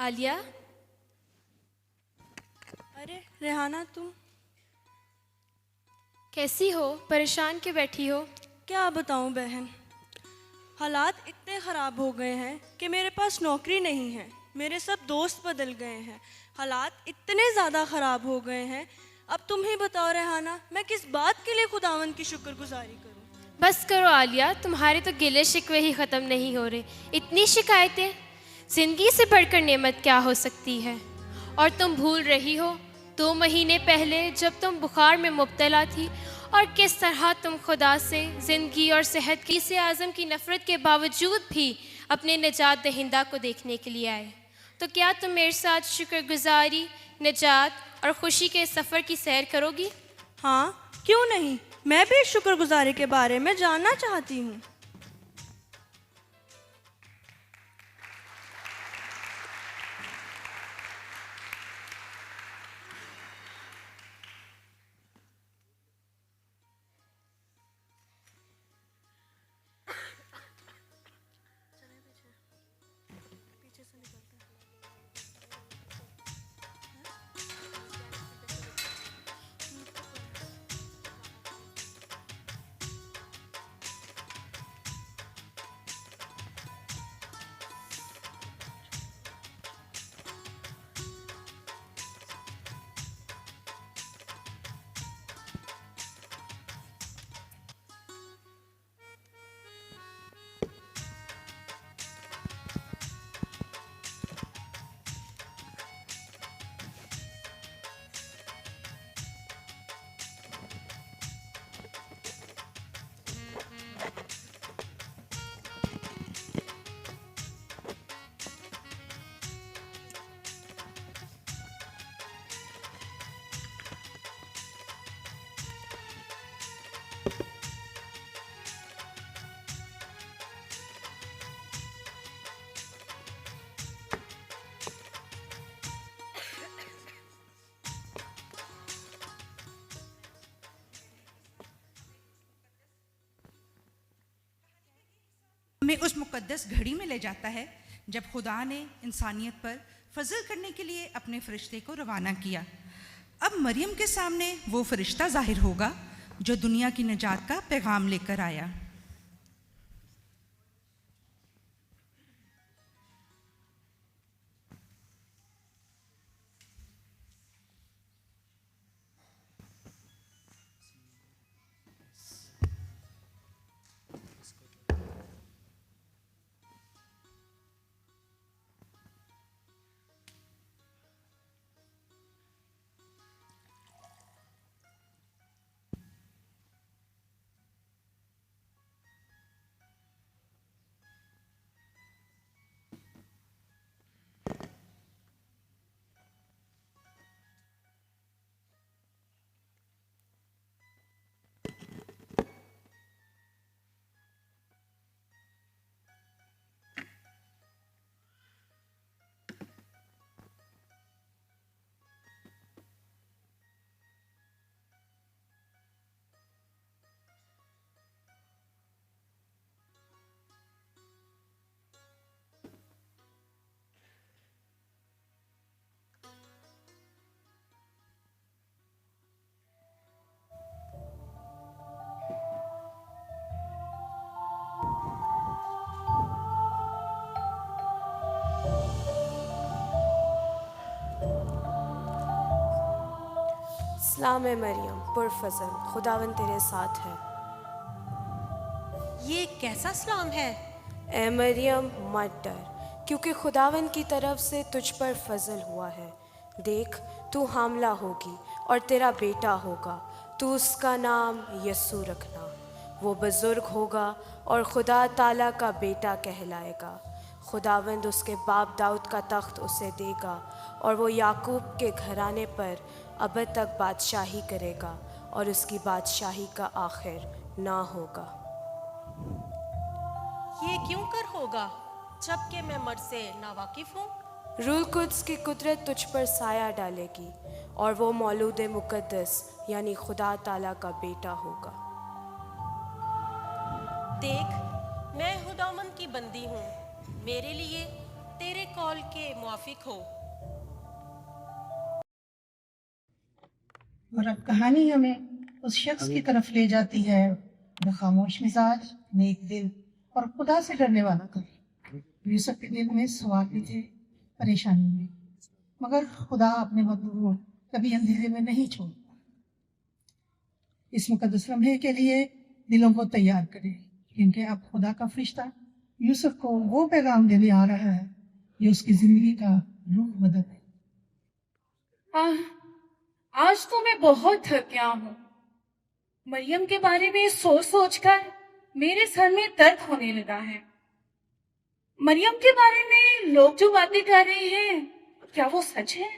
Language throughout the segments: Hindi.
आलिया। अरे रेहाना, तुम कैसी हो? परेशान क्यों बैठी हो? क्या बताऊं बहन, हालात इतने ख़राब हो गए हैं कि मेरे पास नौकरी नहीं है। मेरे सब दोस्त बदल गए हैं। हालात इतने ज़्यादा ख़राब हो गए हैं। अब तुम ही बताओ रेहाना, मैं किस बात के लिए खुदावन की शुक्रगुजारी करूं? बस करो आलिया, तुम्हारे तो गिले शिकवे ही ख़त्म नहीं हो रहे। इतनी शिकायतें। ज़िंदगी से बढ़कर नेमत क्या हो सकती है? और तुम भूल रही हो 2 महीने पहले जब तुम बुखार में मुब्तला थी और किस तरह तुम खुदा से ज़िंदगी और सेहत की से आज़म की नफ़रत के बावजूद भी अपने निजात दहिंदा को देखने के लिए आए। तो क्या तुम मेरे साथ शुक्रगुजारी, निजात और खुशी के सफ़र की सैर करोगी? हाँ, क्यों नहीं। मैं भी शुक्रगुजारी के बारे में जानना चाहती हूँ। हमें उस मुक़द्दस घड़ी में ले जाता है जब खुदा ने इंसानियत पर फजल करने के लिए अपने फरिश्ते को रवाना किया। अब मरियम के सामने वो फरिश्ता जाहिर होगा जो दुनिया की निजात का पैगाम लेकर आया। सलाम है मरियम, पुरफज़ल, खुदावन तेरे साथ है। ये कैसा सलाम है? ए मरियम, मत डर, क्योंकि खुदावन की तरफ से तुझ पर फजल हुआ है। देख, तू हामला होगी और तेरा बेटा होगा। तू उसका नाम यस्सु रखना। वो बुज़ुर्ग होगा और खुदा ताला का बेटा कहलाएगा। खुदावंद उसके बाप दाऊद का तख्त उसे देगा और वो याकूब के घराने पर अब तक बादशाही करेगा और उसकी बादशाही का आखिर ना होगा। ये क्यों कर होगा जबकि मैं मर्द से नावाकिफ हूँ? रूल कुद्स की कुदरत तुझ पर साया डालेगी और वो मौलूद मुक़द्दस यानी खुदा ताला का बेटा होगा। देख, मैं खुदावंद की बंदी हूँ। मेरे लिए तेरे कॉल के मुआफिक हो। और अब कहानी हमें उस शख्स की तरफ ले जाती है जो खामोश मिजाज, नेक दिल और खुदा से डरने वाला था। यूसुफ के दिल में सवाल भी थे, परेशानी भी, मगर खुदा अपने मजलूम को कभी अंधेरे में नहीं छोड़ता। इस मुकद्दस लम्हे के लिए दिलों को तैयार करें, क्योंकि अब खुदा का फरिश्ता यूसुफ को वो पैगाम देने आ रहा है जो उसकी जिंदगी का रूह बदले। आज तो मैं बहुत थक गया हूँ। मरियम के बारे में सोच सोच कर मेरे सर में दर्द होने लगा है। मरियम के बारे में लोग जो बातें कर रहे हैं, क्या वो सच है?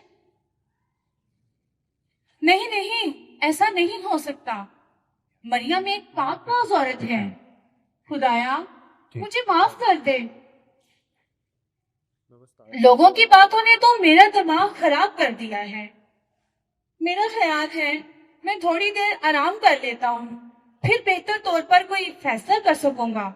नहीं नहीं, ऐसा नहीं हो सकता। मरियम एक पाक-बाज़ औरत है। खुदाया, मुझे माफ कर दे। लोगों की बातों ने तो मेरा दिमाग खराब कर दिया है। मेरा ख्याल है मैं थोड़ी देर आराम कर लेता हूँ, फिर बेहतर तौर पर कोई फैसला कर सकूंगा।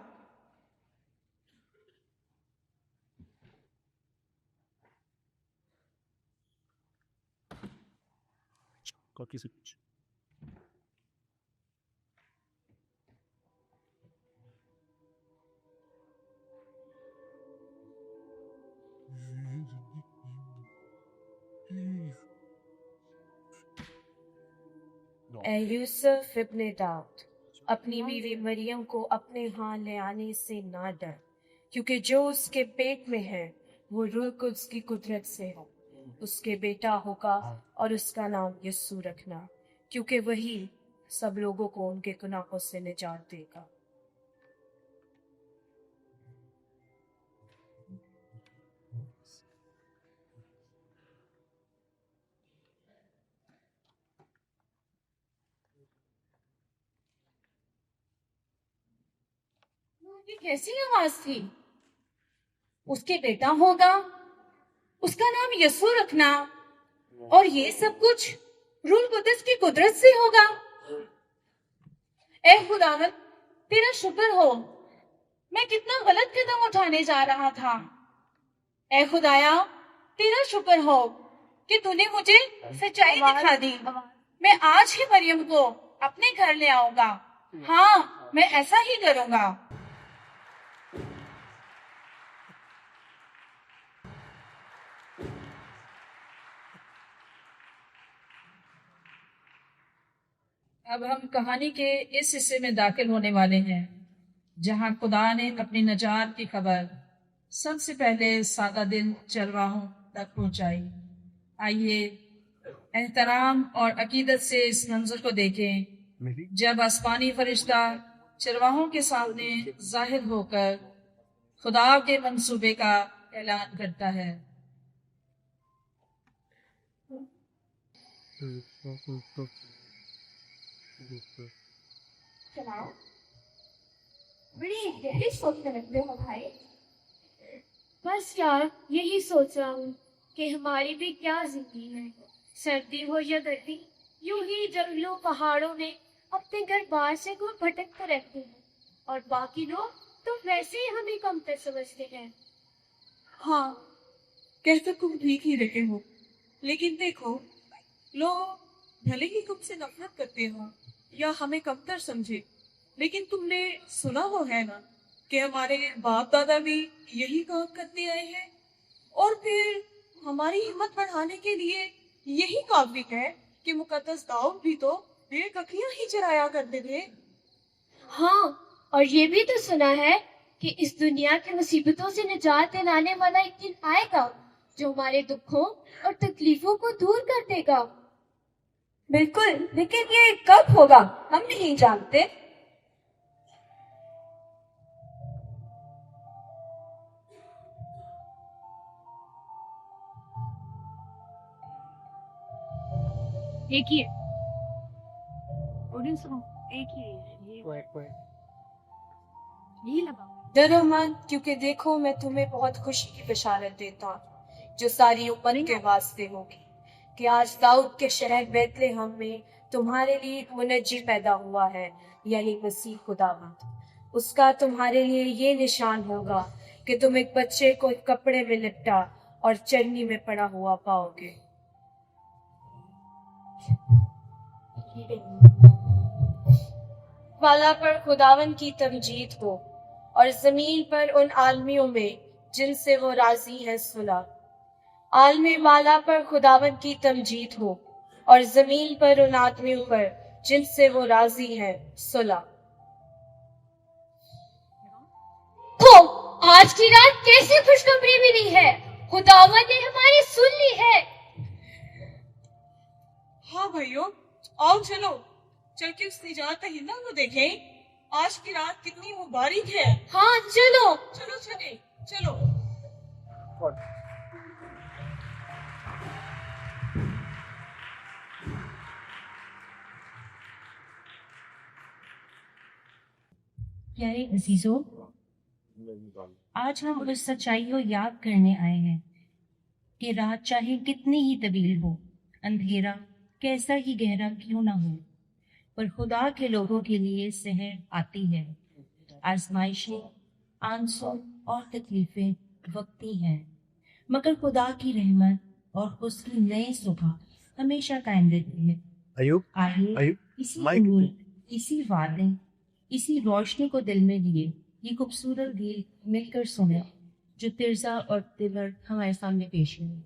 ए यूसुफ इब्ने दाऊद, अपनी बीवी मरियम को अपने यहाँ ले आने से ना डर, क्योंकि जो उसके पेट में है वो रूह कुद्स की कुदरत से है। उसके बेटा होगा और उसका नाम यस्सु रखना, क्योंकि वही सब लोगों को उनके गुनाहों से निजात देगा। ये कैसी आवाज थी? उसके बेटा होगा, उसका नाम यस्सु रखना, और ये सब कुछ रूह कुद्स की कुदरत से होगा। ए खुदावंद, तेरा शुक्र हो, मैं कितना गलत कदम उठाने जा रहा था। ए खुदाया, तेरा शुक्र हो कि तूने मुझे सच्चाई दिखा दी। मैं आज ही मरियम को अपने घर ले आऊंगा। हाँ, मैं ऐसा ही करूंगा। अब हम कहानी के इस हिस्से में दाखिल होने वाले हैं जहां खुदा ने अपनी नजात की खबर सबसे पहले सादा दिल चरवाहों तक पहुंचाई। आइए एहतराम और अकीदत से इस मंजर को देखें जब आसमानी फरिश्ता चरवाहों के सामने जाहिर होकर खुदा के मंसूबे का ऐलान करता है। बड़ी गहरी सोच में रखते हो भाई। बस यार, यही सोच रहा हूँ कि हमारी भी क्या जिंदगी है, सर्दी हो या गर्मी, यूं ही जंगलों पहाड़ों में अपने घर बाहर से कोई भटकते रहते हैं, और बाकी लोग तो वैसे ही हमें कमतर समझते हैं। हाँ, कह तो तुम ठीक ही रहे हो, लेकिन देखो, लोग भले ही तुमसे नफरत करते हो या हमें कमतर समझे, लेकिन तुमने सुना हो है ना कि हमारे बाप दादा भी यही काम करते आए हैं, और फिर हमारी हिम्मत बढ़ाने के लिए यही काफी है कि मुकद्दस दाऊद भी तो भेड़ बकरियां ही चराया करते थे। हाँ, और ये भी तो सुना है कि इस दुनिया की मुसीबतों से निजात दिलाने वाला एक दिन आएगा जो हमारे दुखों और तकलीफों को दूर कर देगा। बिल्कुल, लेकिन ये कब होगा हम नहीं जानते। एक ही है, एक ही है, ये लगा। डरो मत, क्योंकि देखो मैं तुम्हें बहुत खुशी की बशारत देता हूँ जो सारी उम्मत के वास्ते होगी, कि आज दाऊद के शहर बैतलहम में तुम्हारे लिए एक मुनज्जी पैदा हुआ है, यानी मसीह खुदावंद। उसका तुम्हारे लिए ये निशान होगा कि तुम एक बच्चे को कपड़े में लिपटा और चन्नी में पड़ा हुआ पाओगे। वाला पर खुदावन की तमजीद हो और जमीन पर उन आदमियों में जिनसे वो राजी है सुलह। आलमी वाला पर खुदावन की तमजीद हो और जमीन पर उन आदमियों पर जिनसे वो राजी है सुलह। हो, आज की रात कैसी खुशखबरी मिली है, खुदावन ने हमारी सुन ली है। हाँ भाइयों, आओ चलो चल के उस निजात हिंदा को देखें। आज की रात कितनी मुबारक है। हाँ चलो। चलो चले चलो। प्यारे अजीजों, आज हम उस सच्चाई को याद करने आए हैं कि रात चाहे कितनी ही तवील हो, अंधेरा कैसा ही गहरा क्यों ना हो, पर खुदा के लोगों के लिए सहर आती है। आजमाइशें, आंसू और तकलीफें वक्ती हैं, मगर खुदा की रहमत और उसकी नई सुबह हमेशा कायम रहती है। आइए इसी उम्मीद, इसी वादे, इसी रोशनी को दिल में लिए ये खूबसूरत गीत मिलकर सुने जो तिरजा और तिवर हमारे सामने पेश हुए।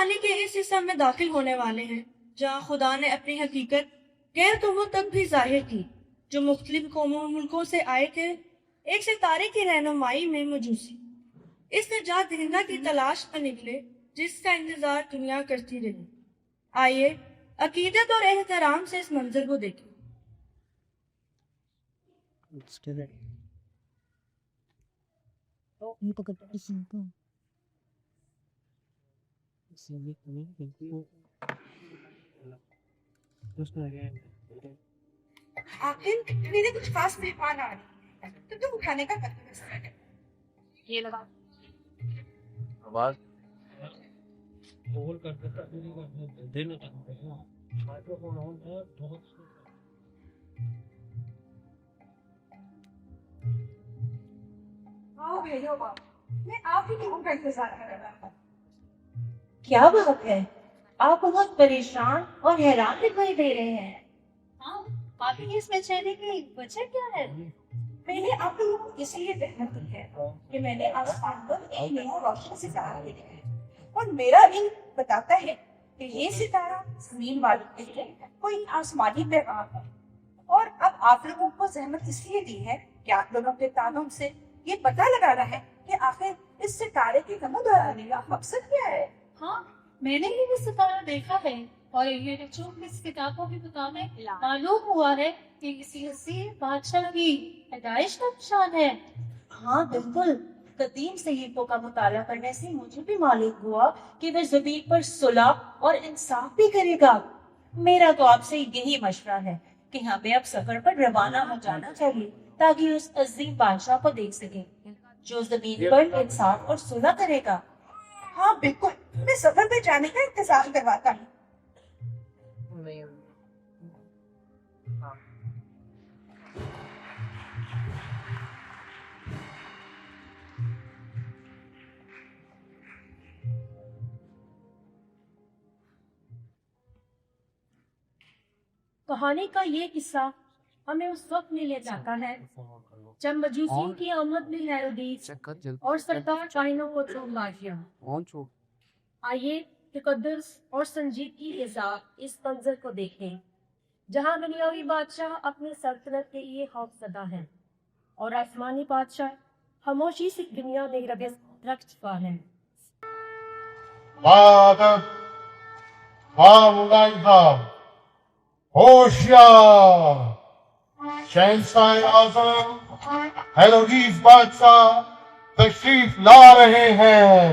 कहानी के इस हिस्से में दाखिल होने वाले हैं जहाँ खुदा ने अपनी हकीकत गैर कौमों तक भी जाहिर की, जो मुख्तलिफ कौमों मुल्कों से आए थे। एक सितारे की रहनुमाई में मजूसी इस निजात दहिंदा की तलाश में निकले जिसका इंतजार दुनिया करती रही। आइए अकीदत और एहतराम से इस मंजर को देखें। आखिर मेरे कुछ खास मेहमान आ रहे हैं तो तुम खाने का बंदोबस्त कर। ये लगा आवाज आओ भैया बाप, मैं आप ही लोगों का इंतजार कर रहा था। क्या बात है, आप बहुत परेशान और हैरान दिखाई दे रहे हैं। हाँ, आपकी इस बेचैनी की वजह क्या है? मैंने आप लोगों को इसलिए रहमत दी है कि मैंने आसमान पर एक नया रोशन सितारा देखा है और मेरा इल्म बताता है कि ये सितारा जमीन वालों के लिए कोई आसमानी पैगाम है। और अब आप लोगों को जहमत इसलिए दी है कि आप लोग अपने तालों से ये पता लगाना है कि आखिर इस सितारे के नमूद आने का मकसद क्या है। हाँ, मैंने भी सितारा देखा है और ये इस किताबों के मुताबिक मालूम हुआ है कि किसी हसीन बादशाह की पैदाइश का निशान है। हाँ बिल्कुल, कदीम सहीफों का मुताला करने से मुझे भी मालूम हुआ कि वह ज़मीन पर सुलह और इंसाफ भी करेगा। मेरा तो आपसे यही मशवरा है कि हमें अब सफर पर रवाना हो जाना चाहिए ताकि उस अजीम बादशाह को देख सके जो जमीन पर इंसाफ और सुलह करेगा। हाँ बिल्कुल, मैं सफर पे जाने का इंतजार करवाता हूँ। कहानी का ये किस्सा हमें उस वक्त में ले जाता है जब मजूसियों की आमद में हैरोदीस और सरदार काइनों को छोड़ा गया। आइए तकद्दुस और संजीदगी के साथ इस मंजर को देखें जहां दुनियावी बादशाह अपनी सल्तनत के लिए खौफजदा है और आसमानी बादशाह खामोशी से दुनिया में रख चुका है। होशियार शहंशाह आज़म हेरोदीस बादशाह तशरीफ ला रहे हैं।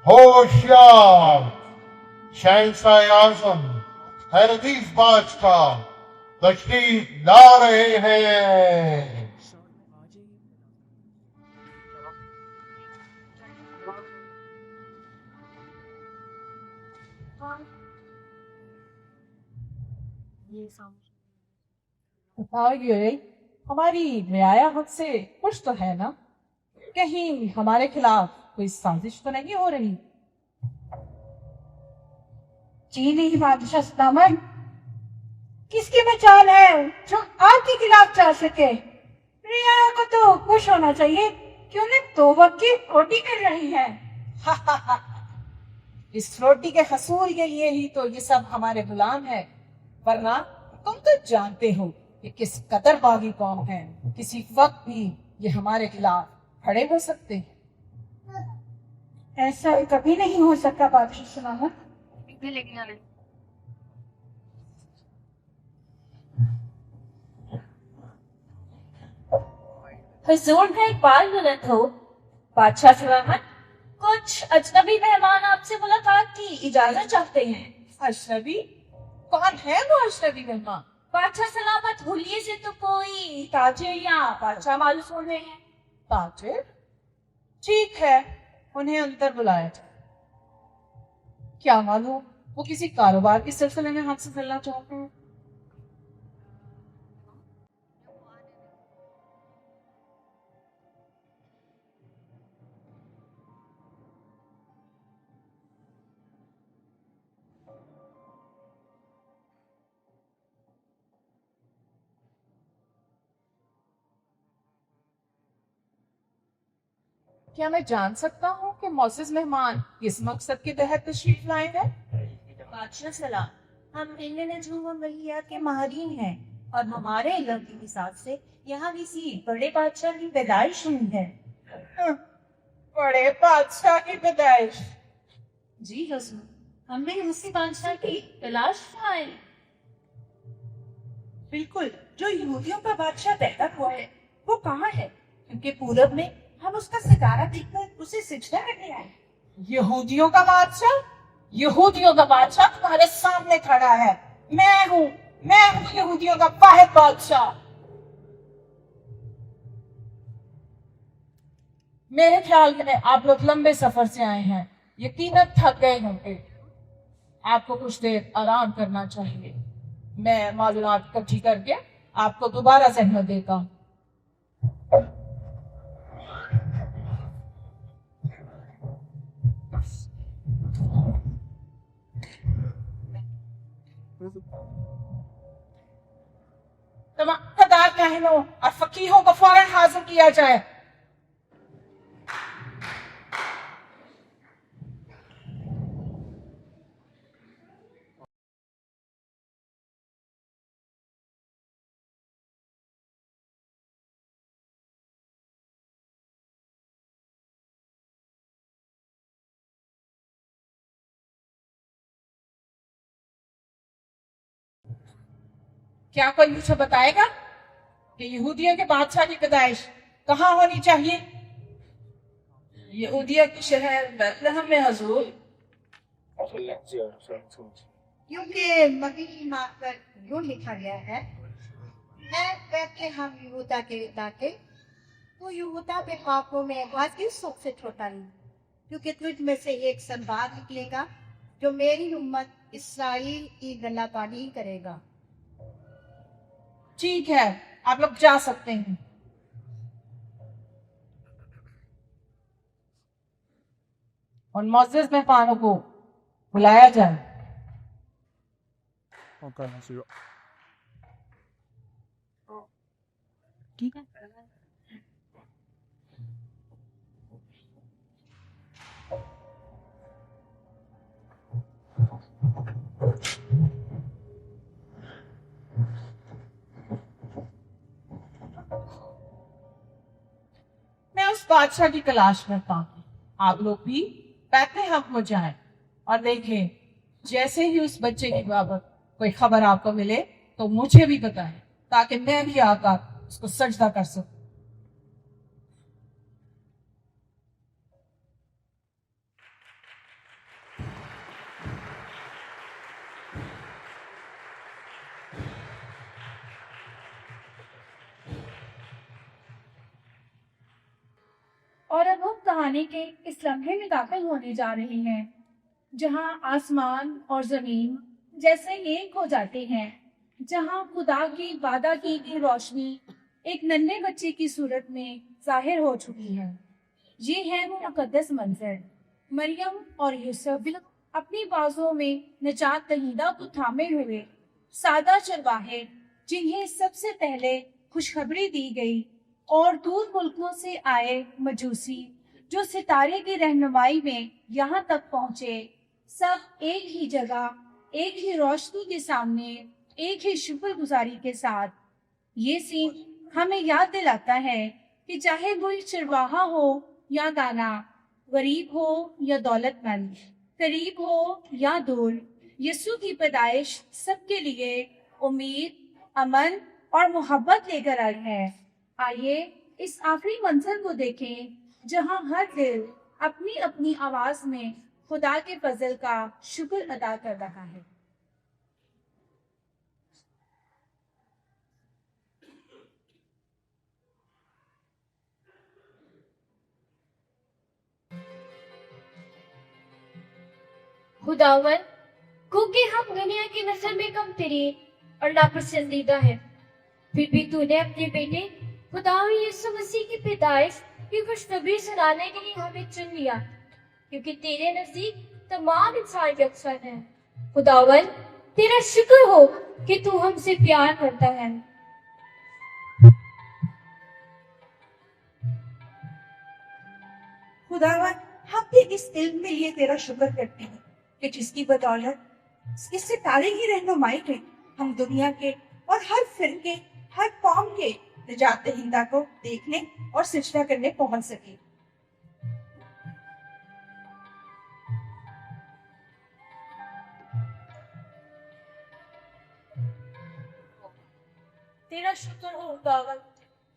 होशियार शहंशाह आज़म हेरोदीस बादशाह तशरीफ ला रहे हैं। बताइए, हमारी रियाया हमसे खुश तो है ना? कहीं हमारे खिलाफ कोई साजिश तो नहीं हो रही? जी नहीं बादशाह सलामत, किसकी मचाल है जो आपके खिलाफ जा सके। रियाया को तो खुश होना चाहिए कि उन्हें 2 वक्त की रोटी मिल रही है। इस रोटी के हसूल के लिए ही तो ये सब हमारे गुलाम है, वरना तुम तो जानते हो कि किस कदर बागी कौम है। किसी वक्त भी ये हमारे खिलाफ खड़े हो सकते हैं। ऐसा कभी नहीं हो सकता बादशाह सलामत। हुजूर का इकबाल बुलंद हो। बादशाह सलामत, कुछ अजनबी मेहमान आपसे मुलाकात की इजाजत चाहते हैं। अजनबी? कौन है वो अजनबी मेहमान? बादशाह सलामत, हुलिये से तो कोई ताजिर या बादशाह मालूम हो रहे हैं। ताजिर? ठीक है, उन्हें अंदर बुलाया जाए। क्या मालूम वो किसी कारोबार के सिलसिले में हमसे मिलना चाहते हैं। क्या मैं जान सकता हूँ कि मोसेस मेहमान किस मकसद के तहत तशरीफ लाए हैं? बादशाह सलाम, हम इन नजूम मलिया के माहिरीन हैं और हमारे इल्म के हिसाब से यहाँ किसी बड़े बादशाह की पैदाइश हुई है। बड़े बादशाह की पैदाइश? जी हुजूर, हमें उसी बादशाह की तलाश है। बिल्कुल, जो यहूदियों का बादशाह पैदा हुआ है वो कहाँ है? क्योंकि पूरब में हम उसका सितारा देखकर उसे सिजदा करने आए। यहूदियों का बादशाह? यहूदियों का बादशाह तुम्हारे सामने खड़ा है। मैं हूँ यहूदियों का वाहिद बादशाह। मेरे ख्याल में आप लोग लंबे सफर से आए हैं, यकीनन थक गए होंगे। आपको कुछ देर आराम करना चाहिए। मैं मालूमात इकट्ठी करके आपको दोबारा जहमत देता हूँ। तमाम कदार कहनों और फकीहों को फौरन हाजिर किया जाए। क्या कोई मुझे बताएगा कि यहूदियों के बादशाह की पैदाइश कहाँ होनी चाहिए? यहूदिया के शहर बैतलहम में हुजूर। क्योंकि मबी माँ पर यूं लिखा गया है, मैं बैतलहम यहूदा के इलाके तो यहूदा के पापों में वाजिब सुख से छोटा नहीं, क्योंकि तुझ में से एक सरदार निकलेगा जो मेरी उम्मत इसराइल की गलाबानी करेगा। ठीक है, आप लोग जा सकते हैं। और मोअज़्ज़िज़ मेहमानों को बुलाया जाए। ठीक है। मैं उस बादशाह की तलाश करता हूँ। आप लोग भी बैतलहम हो जाएं और देखें, जैसे ही उस बच्चे की बाबत कोई खबर आपको मिले तो मुझे भी बताएं, ताकि मैं भी आकर उसको सजदा कर सकूं। और अब हम कहानी के इस लम्हे में दाखिल होने जा रहे हैं जहां आसमान और जमीन जैसे एक हो जाते हैं, जहां खुदा की वादा की गई रोशनी एक नन्हे बच्चे की सूरत में जाहिर हो चुकी है। ये है वो मुकद्दस मंजर। मरियम और यूसुफ अपनी बाजों में निजात दहीदा को थामे हुए सादा चरवाहे, जिन्हें सबसे पहले खुशखबरी दी गई, और दूर मुल्कों से आए मजूसी जो सितारे की रहनुमाई में यहाँ तक पहुँचे, सब एक ही जगह, एक ही रोशनी के सामने, एक ही शुक्रगुजारी के साथ। ये सीन हमें याद दिलाता है कि चाहे कोई चरवाहा हो या दाना, गरीब हो या दौलतमंद, करीब हो या दूर, यीशु की पैदाइश सबके लिए उम्मीद, अमन और मोहब्बत लेकर आई है। आइए इस आखिरी मंजर को देखें, जहां हर दिल अपनी अपनी आवाज में खुदा के फजल का शुक्र अदा कर रहा है। खुदावन, क्योंकि हम दुनिया की नजर में कम तेरे और नापसंदीदा है, फिर भी तूने अपने बेटे खुदा यीशु मसीह की पैदाइश की खुशखबरी सुनाने के लिए हमें चुन लिया, क्योंकि तेरे नजदीक तमाम इंसान यकसन हैं। खुदावन, तेरा शुक्र हो कि तू हमसे प्यार करता है। खुदावन हम भी इस इल्म के लिए तेरा शुक्र करते हैं कि जिसकी बदौलत इससे तारे ही रहनुमाई के हम दुनिया के और हर फिरके, हर कौम के निजात दहिंदा को देखने और सिजदा करने पहुंच सके। तेरा शुक्र हो खुदावन,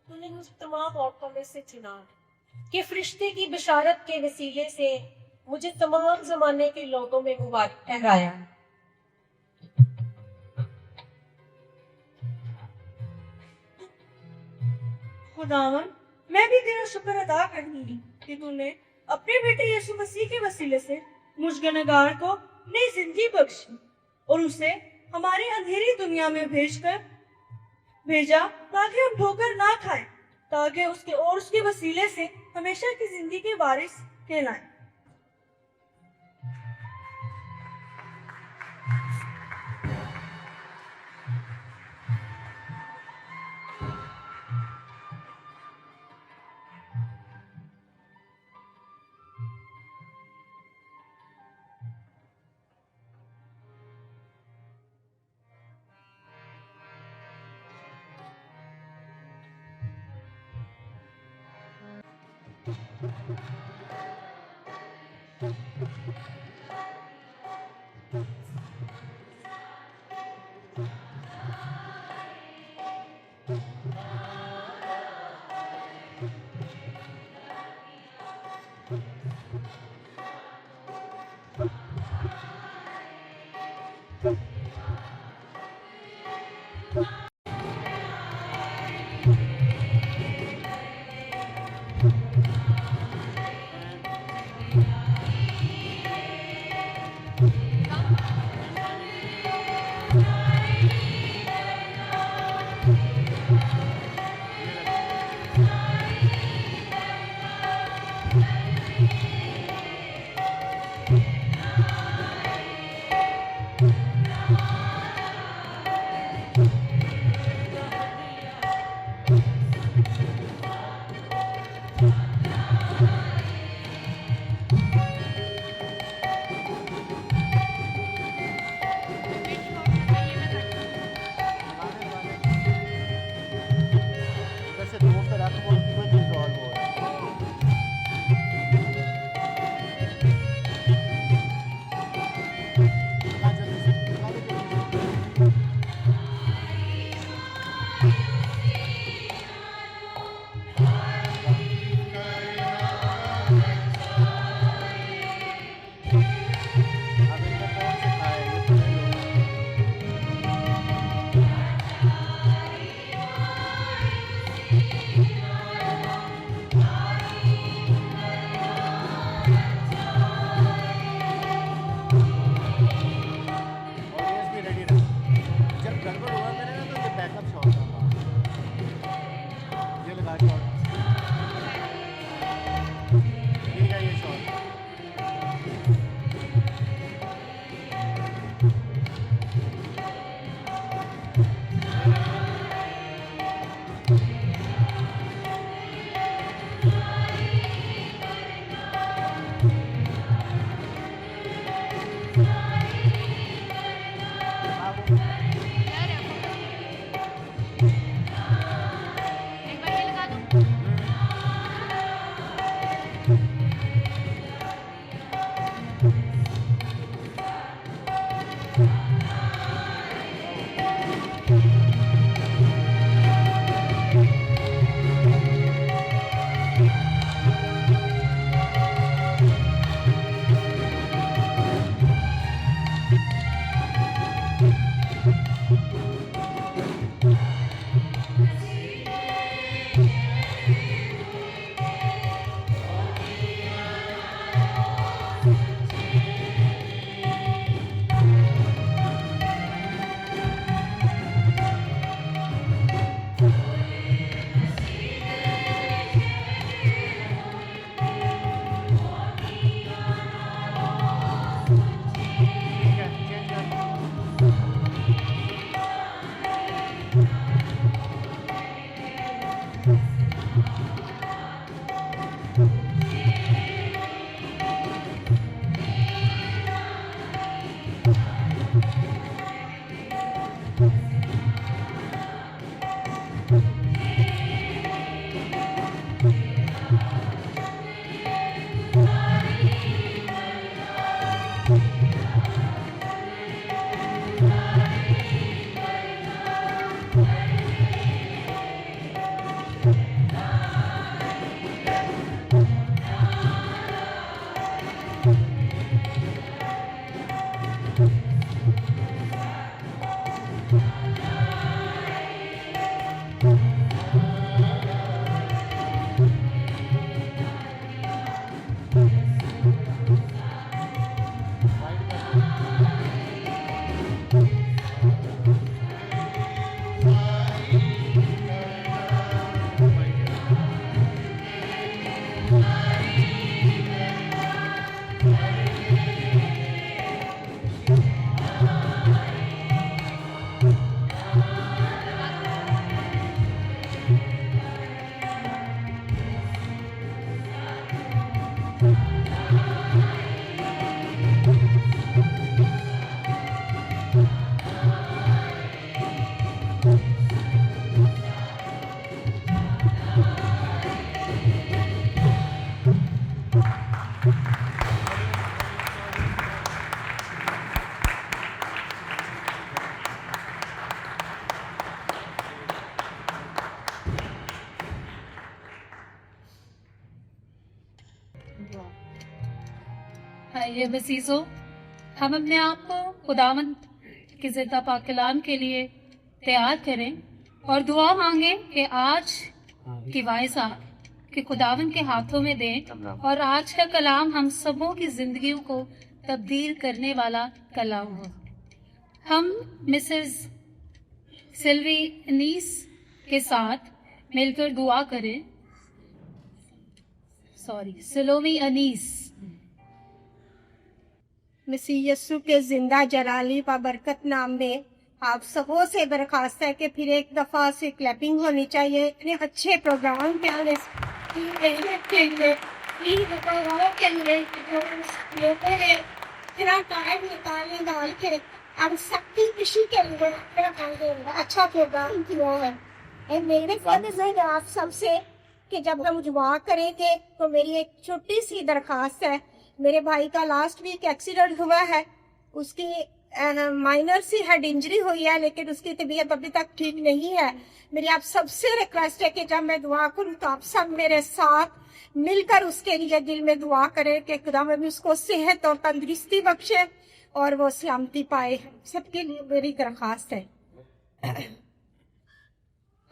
तूने मुझे तमाम औरतों में से चुना कि फरिश्ते की बशारत के वसीले से मुझे तमाम जमाने के लोगों में मुबारक ठहराया। खुदावन, मैं भी तेरा शुक्र अदा करूंगी कि तूने अपने बेटे यीशु मसीह के वसीले से मुझ गुनहगार को नई जिंदगी बख्शी और उसे हमारी अंधेरी दुनिया में भेजा ताकि हम ठोकर ना खाएं, ताकि उसके वसीले से हमेशा की जिंदगी के वारिस कहलाएं। आइए बसीजो, हम अपने आप को खुदावंद की जिंदा पाक कलाम के लिए तैयार करें और दुआ मांगें कि आज की वाइजा कि खुदावंद के हाथों में दें और आज का कलाम हम सबों की जिंदगियों को तब्दील करने वाला कलाम हो। हम मिसेस सिल्वी अनीस के साथ मिलकर दुआ करें। सलोमी अनीस। मसीह यस्सु के जिंदा जलाली व बरकत नाम में आप सबों से दरखास्त है कि फिर एक दफ़ा से क्लैपिंग होनी चाहिए। इतने अच्छे प्रोग्राम के लिए इतना टाइम निकाल के हम सबकी खुशी के लिए अच्छा प्रोग्राम किया है। मेरे ख्याल आप सबसे कि जब हम दुआ करेंगे तो मेरी एक छोटी सी दरखास्त है। मेरे भाई का लास्ट वीक एक्सीडेंट हुआ है, उसकी माइनर सी हेड इंजरी हुई है, लेकिन उसकी तबीयत अभी तक ठीक नहीं है। मेरी आप सबसे रिक्वेस्ट है कि जब मैं दुआ करूं तो आप सब मेरे साथ मिलकर उसके लिए दिल में दुआ करें कि खुदा में भी उसको सेहत और तंदुरुस्ती बख्शे और वो सलामती पाए। सबके लिए मेरी दरखास्त है।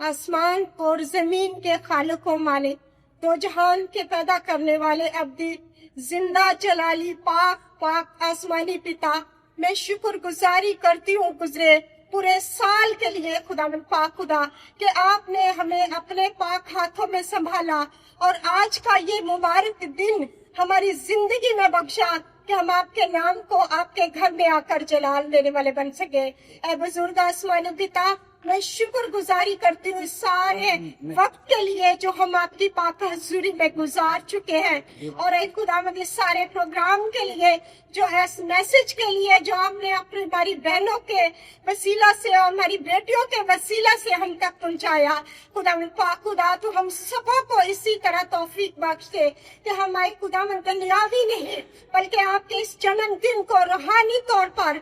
आसमान और जमीन के खालिक व मालिक, दो जहान के पैदा करने वाले अब्दी जिंदा जलाली पाक पाक आसमानी पिता, मैं शुक्रगुजारी करती हूँ गुजरे पूरे साल के लिए खुदा पाक खुदा कि आपने हमें अपने पाक हाथों में संभाला और आज का ये मुबारक दिन हमारी जिंदगी में बख्शा कि हम आपके नाम को आपके घर में आकर जलाल देने वाले बन सके। ऐ बुजुर्ग आसमानी पिता, मैं शुक्रगुजारी करती हूँ सारे वक्त के लिए जो हम आपकी पाक हजूरी में गुजार चुके हैं और एक खुदावंद इस सारे प्रोग्राम के लिए जो है मैसेज के लिए जो आपने अपनी हमारी बहनों के वसीला से और हमारी बेटियों के वसीला से हम तक पहुंचाया। खुदावंद पाक खुदा तो हम सबों को इसी तरह तौफीक बख्शे कि हमारे खुदावंद दुनियावी नहीं बल्कि आपके इस जन्मदिन को रूहानी तौर पर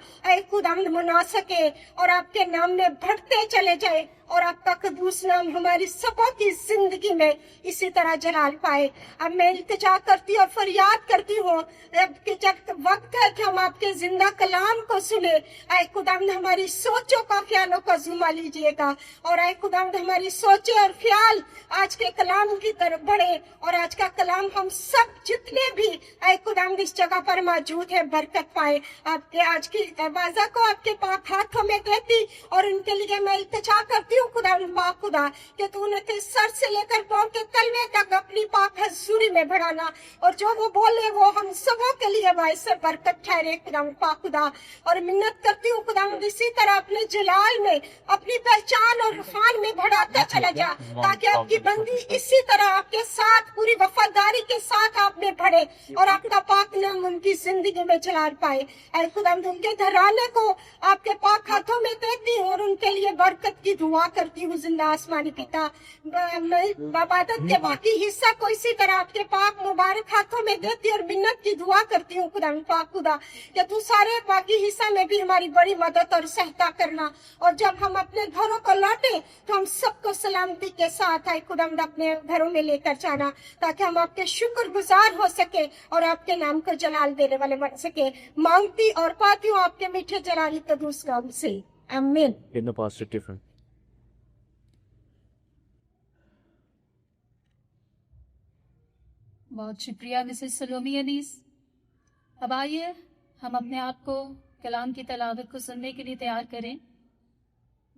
खुदावंद मना सके और आपके नाम में बढ़ते चले जाए और आपका कदूस नाम हमारी सबों की जिंदगी में इसी तरह जलाल पाए। अब मैं इल्तिजा करती और फरियाद करती हूँ कि जब वक्त है कि हम आपके जिंदा कलाम को सुने। ऐ खुदावंद हमारी सोचों का ख्यालों का जुमा लीजिएगा और ऐ खुदावंद हमारी सोचे और ख्याल आज के कलाम की तरफ बढ़े और आज का कलाम हम सब जितने भी ऐ खुदावंद इस जगह पर मौजूद है बरकत पाए। आपके आज की आवाज़ा को आपके पाक हाथों में देती और उनके लिए मैं इल्तिजा करती हूँ खुदा पाक खुदा कि तू उन्हें सर से लेकर पाँव के तलवे तक अपनी पाक हजूरी में बढ़ाना और जो वो बोले वो हम सबों के लिए बाइस बरकत ठहरे खुदा पाक खुदा। और मिन्नत करती हूँ खुदा इसी तरह अपने जलाल में अपनी पहचान और इरफान में बढ़ाते चले जा ताकि आपकी बंदी इसी तरह आपके साथ पूरी वफादारी के साथ आप में बढ़े और आपका पाक नाम उनकी जिंदगी में जलाल पाए। ऐ खुदा उनके घराने को आपके पाक हाथों में देती हूँ और उनके लिए बरकत की दुआ करती हूँ जिंदा आसमानी पिता। मैं इबादत के बाकी हिस्सा को इसी तरह आपके पाक मुबारक हाथों में देती और मिन्नत की दुआ करती हूँ खुदा पाक खुदा कि तू सारे बाकी हिस्सा में भी हमारी बड़ी मदद और सहायता करना और जब हम अपने घरों को लौटे तो हम सबको सलामती के साथ आए खुदा अपने घरों में लेकर जाना ताकि हम आपके शुक्रगुजार हो सके और आपके नाम को जलाल देने वाले बन सके। मांगती और पाती हूँ आपके मीठे जलाली कदूस नाम से, आमीन। In the past, different. बहुत शुक्रिया मिसेस सलोमी अनीस। अब आइए हम अपने आप को कलाम की तलावत को सुनने के लिए तैयार करें।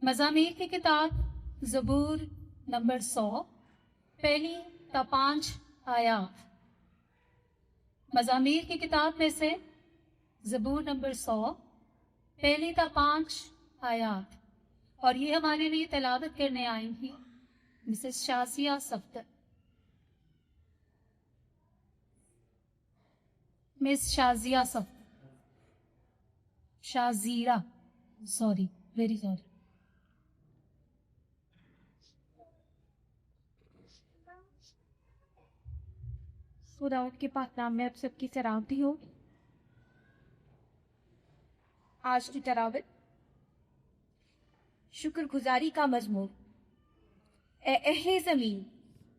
मज़ामीर की किताब ज़बूर नंबर 100 पहली ता 5 आयात। मज़ामीर की किताब में से ज़बूर नंबर 100 पहली ता 5 आयात और ये हमारे लिए तलावत करने आई थी मिसेस शाजिया सफ्तर। मिस शाजिया सब शाजीरा, सॉरी, वेरी सॉरी। खुदा के पाक नाम में आप सबकी सलामती हो। आज की तरावत शुक्रगुजारी का मजमून। ए ज़मीन,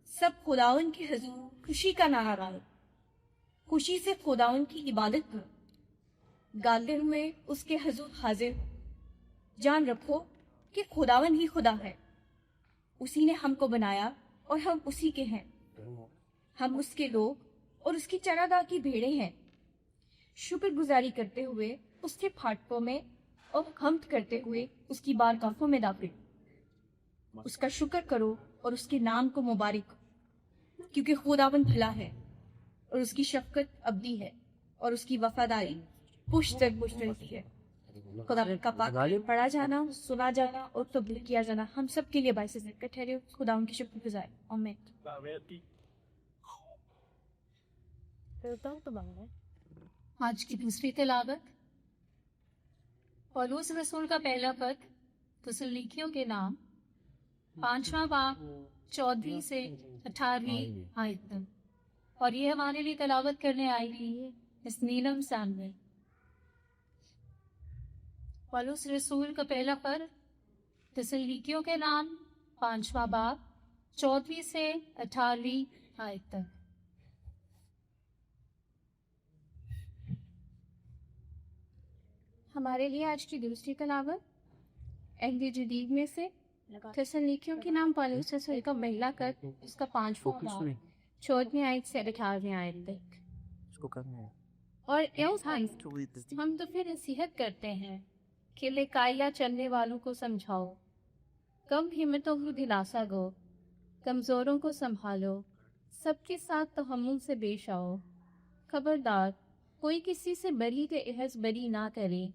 सब खुदावन के हुजूर खुशी का नारा गाओ, खुशी से खुदावन की इबादत करो, गाते हुए उसके हुजूर हाजिर। जान रखो कि खुदावन ही खुदा है, उसी ने हमको बनाया और हम उसी के हैं। हम उसके लोग और उसकी चरागाह की भेड़ें हैं। शुक्रगुजारी करते हुए उसके फाटकों में और हम्द करते हुए उसकी बारगाहों में दाखिल। उसका शुक्र करो और उसके नाम को मुबारक, क्योंकि खुदावन भला है और उसकी शफकत अबदी है और उसकी वफादारी पुश्त दर पुश्त रहती है। खुदा का पाक पढ़ा जाना, सुना जाना और तब्लीग किया जाना हम सब के लिए बाइस बरकत ठहरे। खुदा उनकी शुक्रगुजार। आमीन। आज की दूसरी तिलावत पौलुस रसूल का पहला पत्र थिस्सलुनीकियों के नाम 5वां बाब 14 से 18वीं आयत तक, और ये हमारे लिए तिलावत करने आई हुई है इस नीलम सान में। पौलुस रसूल का पहला पत्र थिस्सलुनीकियों के नाम 5वां बाब 14 से 18वीं आयत तक। हमारे लिए आज की दूसरी तिलावत अहद जदीद में से थिस्सलुनीकियों के नाम पौलुस रसूल का पहला पत्र उसका 5वां बाब 14वीं आयत से 18वीं आयत तक। और हम तो फिर नसीहत करते हैं कि लेकाइया चलने वालों को समझाओ, कम हिम्मतों को दिलासा दो, कमज़ोरों को संभालो, सबके साथ तहम्मुल से पेश आओ। खबरदार, कोई किसी से बरी के एहस बरी ना करे,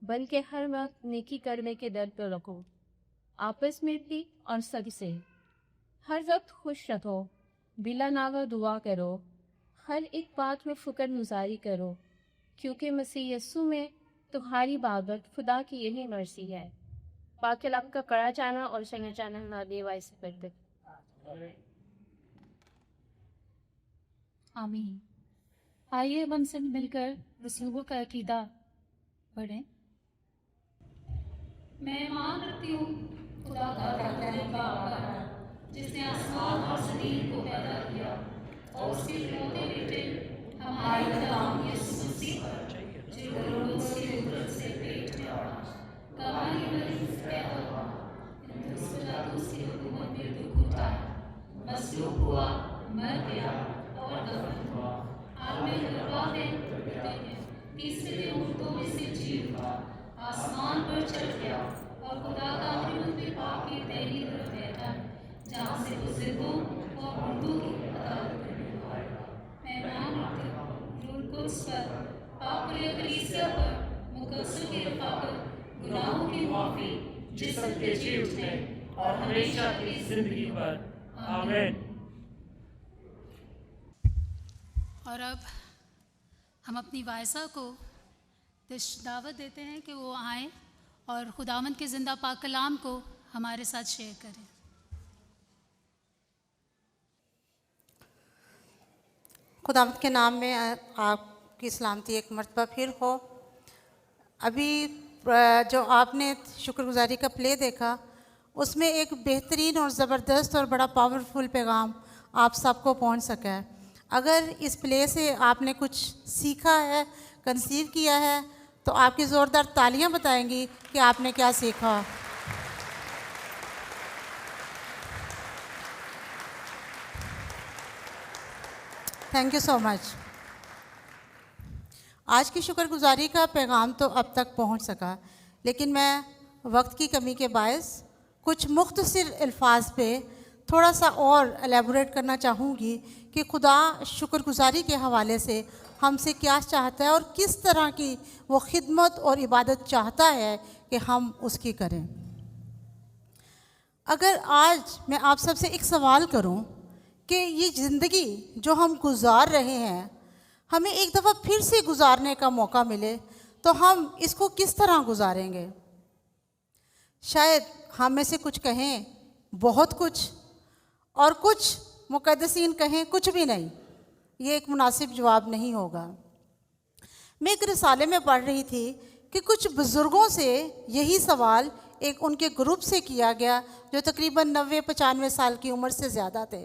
बल्कि हर वक्त नेकी करने के डर पर रखो। आपस में भी और सबसे हर वक्त खुश रहो, बिला नावा दुआ करो, हर एक बात में फ़िक्र गुज़ारी करो, क्योंकि मसीह यस्सु में तुम्हारी बाबत खुदा की यही मर्जी है। पाक कलाम का कड़ा जाना और समझ जाना हमारे वाइस करते। आमीन। आइए हम सब मिलकर रसूलों का अकीदा पढ़ें। मैं मान रखती हूँ खुदा का बाप, जिसने आसमान और ज़मीन को पैदा किया, और उसके इकलौते बेटे हमारे खुदा यीशु मसीह पर, जो लोगों की कुदरत से पेट में पड़ा, कमाई मरीज पैदा हुआ, उसकी हुकूमत में दुख उठाया, मसलूब हुआ, मर गया और दफन हुआ। हाल में गवाह है, तीसरे दिन मुर्दों में से जी उठा, आसमान पर चढ़ गया और खुदा का अमृत पाक की दाहिनी तरफ बैठा है, जहाँ से वो जिंदों और मुर्दों की अदालत करने आएगा। मैं मान रखती हूँ रूह कुद्स पर, पाक कलीसिया पर, मुकद्दसों की रफ़ाकत, गुनाहों की माफ़ी, जिस्म के जी उठने और हमेशा की जिंदगी पर। आमीन। और अब हम अपनी वायसा को दावत देते हैं कि वो आएँ और खुदावंद के ज़िंदा पाक कलाम को हमारे साथ शेयर करें। खुदावंद के नाम में आपकी सलामती एक मर्तबा फिर हो। अभी जो आपने शुक्रगुजारी का प्ले देखा, उसमें एक बेहतरीन और ज़बरदस्त और बड़ा पावरफुल पैगाम आप सबको पहुंच सका है। अगर इस प्ले से आपने कुछ सीखा है, कंसीव किया है, तो आपकी ज़ोरदार तालियां बताएंगी कि आपने क्या सीखा। Thank you so much. आज की शुक्रगुजारी का पैगाम तो अब तक पहुंच सका, लेकिन मैं वक्त की कमी के बायस कुछ मुख्तसर अल्फाज पे थोड़ा सा और एलेबोरेट करना चाहूँगी कि खुदा शुक्रगुजारी के हवाले से हमसे क्या चाहता है और किस तरह की वो खिदमत और इबादत चाहता है कि हम उसकी करें। अगर आज मैं आप सबसे एक सवाल करूं कि ये ज़िंदगी जो हम गुजार रहे हैं, हमें एक दफ़ा फिर से गुजारने का मौका मिले, तो हम इसको किस तरह गुजारेंगे? शायद हम में से कुछ कहें बहुत कुछ, और कुछ मुक़द्दसीन कहें कुछ भी नहीं। ये एक मुनासिब जवाब नहीं होगा। मैं एक रिसाले में पढ़ रही थी कि कुछ बुज़ुर्गों से यही सवाल एक उनके ग्रुप से किया गया जो तकरीबन 90-95 साल की उम्र से ज़्यादा थे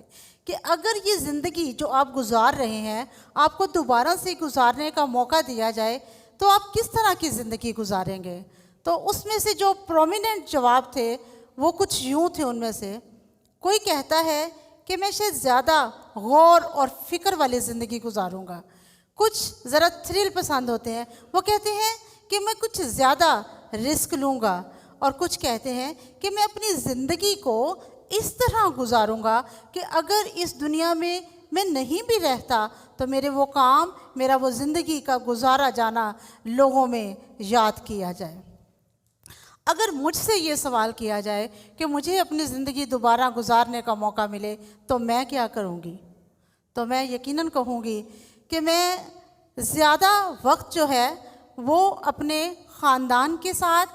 कि अगर ये ज़िंदगी जो आप गुजार रहे हैं आपको दोबारा से गुजारने का मौका दिया जाए तो आप किस तरह की ज़िंदगी गुजारेंगे। तो उसमें से जो प्रोमिनेंट जवाब थे वो कुछ यूँ थे। उनमें से कोई कहता है कि मैं शायद ज़्यादा गौर और फ़िक्र वाली ज़िंदगी गुजारूँगा। कुछ ज़रा थ्रिल पसंद होते हैं, वो कहते हैं कि मैं कुछ ज़्यादा रिस्क लूँगा। और कुछ कहते हैं कि मैं अपनी ज़िंदगी को इस तरह गुजारूँगा कि अगर इस दुनिया में मैं नहीं भी रहता तो मेरे वो काम, मेरा वो ज़िंदगी का गुजारा जाना लोगों में याद किया जाए। अगर मुझसे ये सवाल किया जाए कि मुझे अपनी ज़िंदगी दोबारा गुजारने का मौका मिले तो मैं क्या करूँगी, तो मैं यकीनन कहूँगी कि मैं ज़्यादा वक्त जो है वो अपने ख़ानदान के साथ,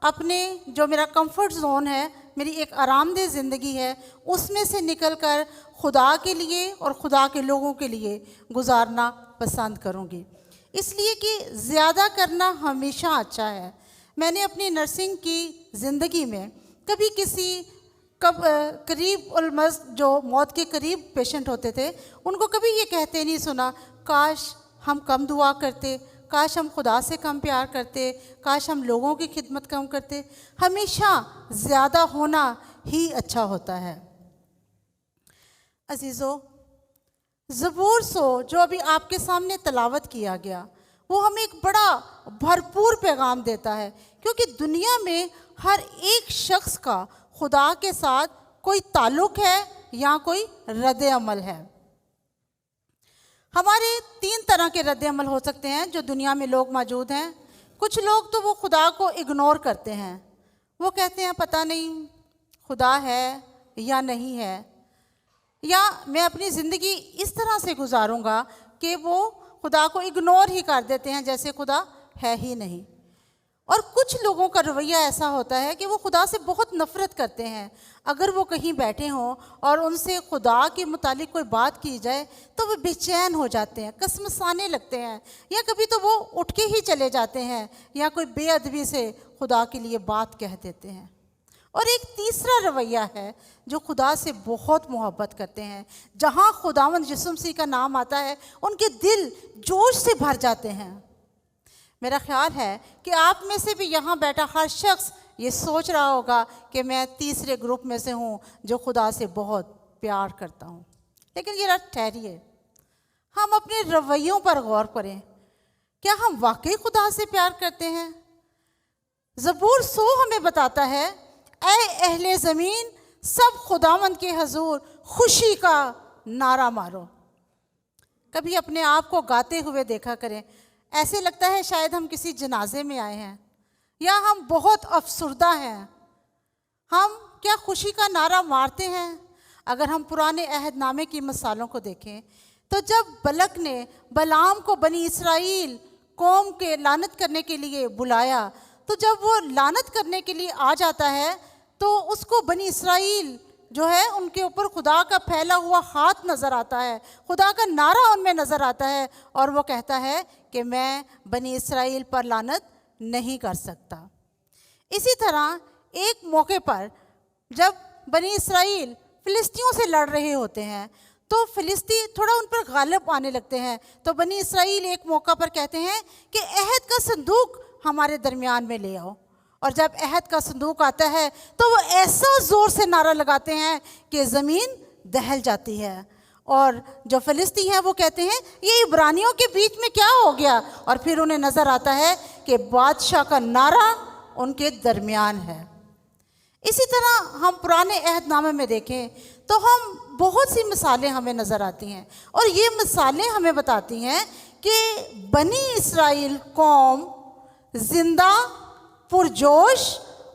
अपने जो मेरा कंफर्ट ज़ोन है, मेरी एक आरामदेह ज़िंदगी है, उसमें से निकलकर खुदा के लिए और खुदा के लोगों के लिए गुजारना पसंद करूँगी। इसलिए कि ज़्यादा करना हमेशा अच्छा है। मैंने अपनी नर्सिंग की ज़िंदगी में कभी किसी करीब उलमस जो मौत के करीब पेशेंट होते थे उनको कभी ये कहते नहीं सुना, काश हम कम दुआ करते, काश हम खुदा से कम प्यार करते, काश हम लोगों की खिदमत कम करते। हमेशा ज़्यादा होना ही अच्छा होता है। अजीज़ों, ज़बूर 100 जो अभी आपके सामने तलावत किया गया वो हमें एक बड़ा भरपूर पैगाम देता है, क्योंकि दुनिया में हर एक शख्स का खुदा के साथ कोई ताल्लुक़ है या कोई रद्द अमल है। हमारे 3 तरह के रद्द अमल हो सकते हैं जो दुनिया में लोग मौजूद हैं। कुछ लोग तो वो खुदा को इग्नोर करते हैं, वो कहते हैं पता नहीं खुदा है या नहीं है, या मैं अपनी ज़िंदगी इस तरह से गुजारूंगा कि वो खुदा को इग्नोर ही कर देते हैं जैसे खुदा है ही नहीं। और कुछ लोगों का रवैया ऐसा होता है कि वो खुदा से बहुत नफ़रत करते हैं। अगर वो कहीं बैठे हों और उनसे खुदा के मुतालिक कोई बात की जाए तो वो बेचैन हो जाते हैं, कसमसाने लगते हैं, या कभी तो वो उठ के ही चले जाते हैं या कोई बेअदबी से खुदा के लिए बात कह देते हैं। और एक तीसरा रवैया है जो खुदा से बहुत मोहब्बत करते हैं। जहाँ खुदावंद यीशु मसीह का नाम आता है उनके दिल जोश से भर जाते हैं। मेरा ख्याल है कि आप में से भी यहाँ बैठा हर शख्स ये सोच रहा होगा कि मैं तीसरे ग्रुप में से हूँ जो खुदा से बहुत प्यार करता हूँ। लेकिन ये ठहरिए, हम अपने रवैयों पर गौर करें। क्या हम वाकई खुदा से प्यार करते हैं? ज़बूर 100 हमें बताता है, ऐ अहले ज़मीन सब खुदावंद के हजूर खुशी का नारा मारो। कभी अपने आप को गाते हुए देखा करें, ऐसे लगता है शायद हम किसी जनाजे में आए हैं या हम बहुत अफसुर्दा हैं। हम क्या खुशी का नारा मारते हैं? अगर हम पुराने अहदनामे की मिसालों को देखें तो जब बलक ने बलाम को बनी इसराइल कौम के लानत करने के लिए बुलाया, तो जब वो लानत करने के लिए आ जाता है तो उसको बनी इसराइल जो है उनके ऊपर खुदा का फैला हुआ हाथ नज़र आता है, खुदा का नारा उनमें नज़र आता है, और वो कहता है कि मैं बनी इसराइल पर लानत नहीं कर सकता। इसी तरह एक मौके पर जब बनी इसराइल फ़िलिस्तियों से लड़ रहे होते हैं तो फ़िलिस्ती थोड़ा उन पर गालिब आने लगते हैं, तो बनी इसराइल एक मौका पर कहते हैं कि अहद का संदूक हमारे दरमियान में ले आओ। और जब अहद का संदूक आता है तो वो ऐसा ज़ोर से नारा लगाते हैं कि ज़मीन दहल जाती है, और जो फ़िलिस्ती हैं वो कहते हैं ये इब्रानियों के बीच में क्या हो गया, और फिर उन्हें नज़र आता है कि बादशाह का नारा उनके दरमियान है। इसी तरह हम पुराने अहदनामे में देखें तो हम बहुत सी मिसालें हमें नज़र आती हैं, और ये मिसालें हमें बताती हैं कि बनी इसराइल कौम जिंदा, पुरजोश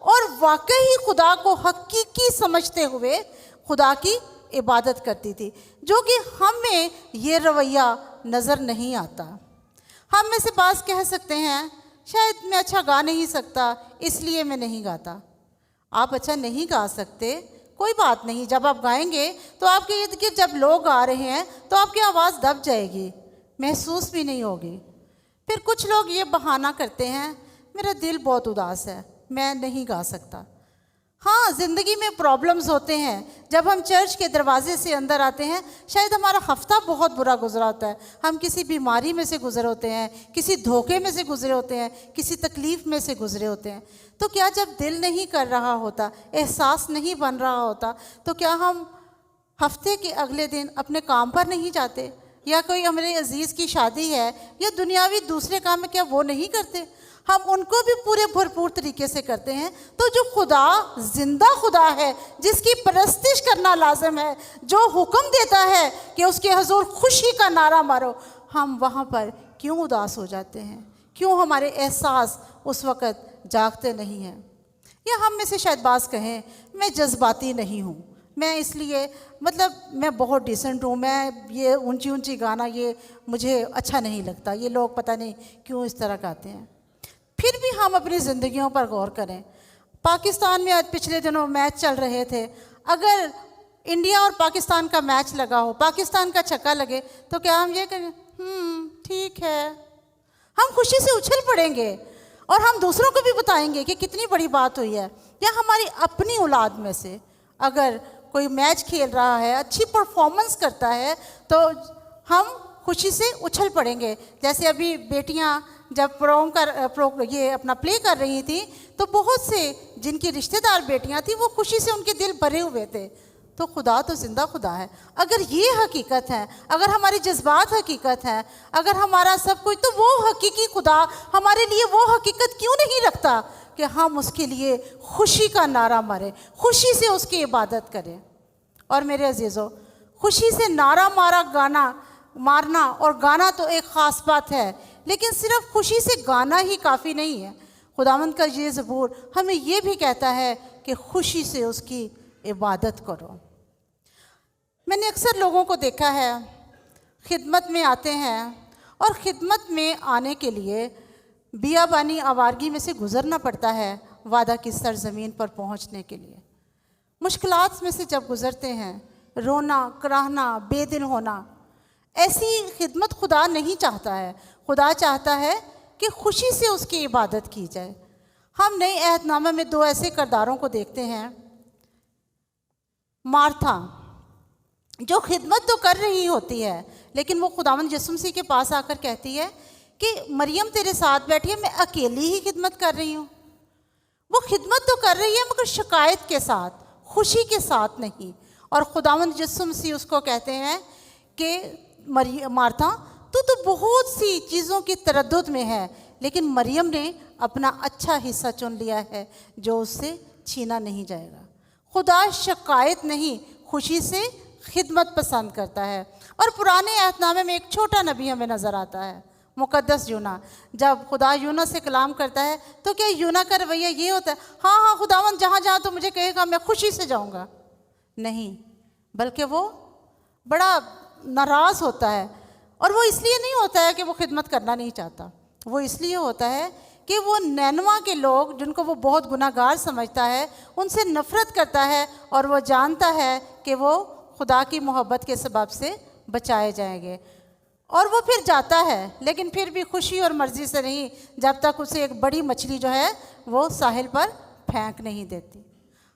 और वाकई खुदा को हकीकी समझते हुए खुदा की इबादत करती थी, जो कि हमें ये रवैया नज़र नहीं आता। हम में से बाज़ कह सकते हैं शायद मैं अच्छा गा नहीं सकता इसलिए मैं नहीं गाता। आप अच्छा नहीं गा सकते, कोई बात नहीं, जब आप गाएंगे तो आपके इर्द गिर्द जब लोग आ रहे हैं तो आपकी आवाज़ दब जाएगी, महसूस भी नहीं होगी। फिर कुछ लोग ये बहाना करते हैं, मेरा दिल बहुत उदास है, मैं नहीं गा सकता। हाँ, ज़िंदगी में प्रॉब्लम्स होते हैं। जब हम चर्च के दरवाजे से अंदर आते हैं, शायद हमारा हफ्ता बहुत बुरा गुजरा होता है, हम किसी बीमारी में से गुजरे होते हैं, किसी धोखे में से गुजरे होते हैं, किसी तकलीफ़ में से गुजरे होते हैं। तो क्या जब दिल नहीं कर रहा होता, एहसास नहीं बन रहा होता, तो क्या हम हफ्ते के अगले दिन अपने काम पर नहीं जाते? या कोई हमारे अजीज़ की शादी है या दुनियावी दूसरे काम है, क्या वो नहीं करते? हम उनको भी पूरे भरपूर तरीके से करते हैं। तो जो खुदा जिंदा खुदा है, जिसकी परस्तिश करना लाजम है, जो हुक्म देता है कि उसके हजूर खुशी का नारा मारो, हम वहाँ पर क्यों उदास हो जाते हैं? क्यों हमारे एहसास उस वक़्त जागते नहीं हैं? या हम में से शायद बात कहें, मैं जज्बाती नहीं हूँ, मैं इसलिए मैं बहुत डिसेंट हूँ, मैं ये ऊंची ऊंची गाना ये मुझे अच्छा नहीं लगता, ये लोग पता नहीं क्यों इस तरह गाते हैं। फिर भी हम अपनी ज़िंदगियों पर गौर करें। पाकिस्तान में आज पिछले दिनों मैच चल रहे थे, अगर इंडिया और पाकिस्तान का मैच लगा हो, पाकिस्तान का छक्का लगे, तो क्या हम ये कहें ठीक है? हम खुशी से उछल पड़ेंगे और हम दूसरों को भी बताएंगे कि कितनी बड़ी बात हुई है। या हमारी अपनी औलाद में से अगर कोई मैच खेल रहा है, अच्छी परफॉर्मेंस करता है, तो हम खुशी से उछल पड़ेंगे। जैसे अभी बेटियां जब ये अपना प्ले कर रही थी, तो बहुत से जिनकी रिश्तेदार बेटियां थी, वो खुशी से उनके दिल भरे हुए थे। तो खुदा तो जिंदा खुदा है। अगर ये हकीकत है, अगर हमारे जज्बात हकीकत है, अगर हमारा सब कुछ, तो वो हकीकी खुदा हमारे लिए वो हकीकत क्यों नहीं रखता कि हम उसके लिए खुशी का नारा मारें, खुशी से उसकी इबादत करें। और मेरे अजीज़ों, खुशी से नारा मारना और गाना तो एक ख़ास बात है, लेकिन सिर्फ खुशी से गाना ही काफ़ी नहीं है। खुदावंद का ये ज़बूर हमें ये भी कहता है कि खुशी से उसकी इबादत करो। मैंने अक्सर लोगों को देखा है, खिदमत में आते हैं और ख़िदमत में आने के लिए बियाबानी आवारगी में से गुज़रना पड़ता है वादा की सरज़मीन पर पहुंचने के लिए। मुश्किलात में से जब गुज़रते हैं, रोना, कराहना, बेदिल होना, ऐसी खिदमत खुदा नहीं चाहता है। खुदा चाहता है कि खुशी से उसकी इबादत की जाए। हम नए अहदनामे में 2 ऐसे किरदारों को देखते हैं। मार्था जो खिदमत तो कर रही होती है, लेकिन वो खुदावंद यीशु मसीह के पास आकर कहती है कि मरियम तेरे साथ बैठी है, मैं अकेली ही खिदमत कर रही हूँ। वो खिदमत तो कर रही है मगर शिकायत के साथ, खुशी के साथ नहीं। और खुदावंद यीशु मसीह उसको कहते हैं कि मार्था, तू तो बहुत सी चीज़ों की तरद्दुद में है, लेकिन मरियम ने अपना अच्छा हिस्सा चुन लिया है जो उससे छीना नहीं जाएगा। खुदा शिकायत नहीं, खुशी से खिदमत पसंद करता है। और पुराने अहदनामे में एक छोटा नबी हमें नज़र आता है, मुकद्दस यूना। जब खुदा यूना से कलाम करता है, तो क्या यूना का रवैया ये होता है, हाँ हाँ खुदावंद जहाँ जहाँ तो मुझे कहेगा मैं खुशी से जाऊँगा? नहीं, बल्कि वो बड़ा नाराज़ होता है। और वो इसलिए नहीं होता है कि वो खिदमत करना नहीं चाहता, वो इसलिए होता है कि वो नैनवा के लोग, जिनको वो बहुत गुनाहगार समझता है, उनसे नफ़रत करता है और वो जानता है कि वो खुदा की मोहब्बत के सबब से बचाए जाएंगे। और वो फिर जाता है, लेकिन फिर भी खुशी और मर्ज़ी से नहीं, जब तक उसे एक बड़ी मछली जो है वो साहिल पर फेंक नहीं देती।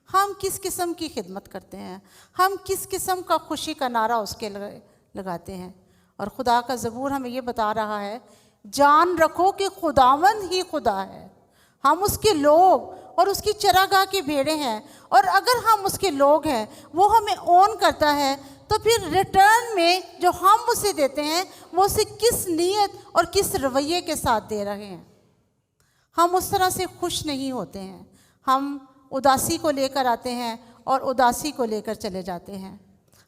हम किस किस्म की खिदमत करते हैं, हम किस किस्म का खुशी का नारा उसके लगाते हैं। और खुदा का ज़बूर हमें ये बता रहा है, जान रखो कि खुदावंद ही खुदा है, हम उसके लोग और उसकी चरागाह की भेड़ें हैं। और अगर हम उसके लोग हैं, वो हमें ओन करता है, तो फिर रिटर्न में जो हम उसे देते हैं वो उसे किस नीयत और किस रवैये के साथ दे रहे हैं। हम उस तरह से खुश नहीं होते हैं, हम उदासी को लेकर आते हैं और उदासी को लेकर चले जाते हैं।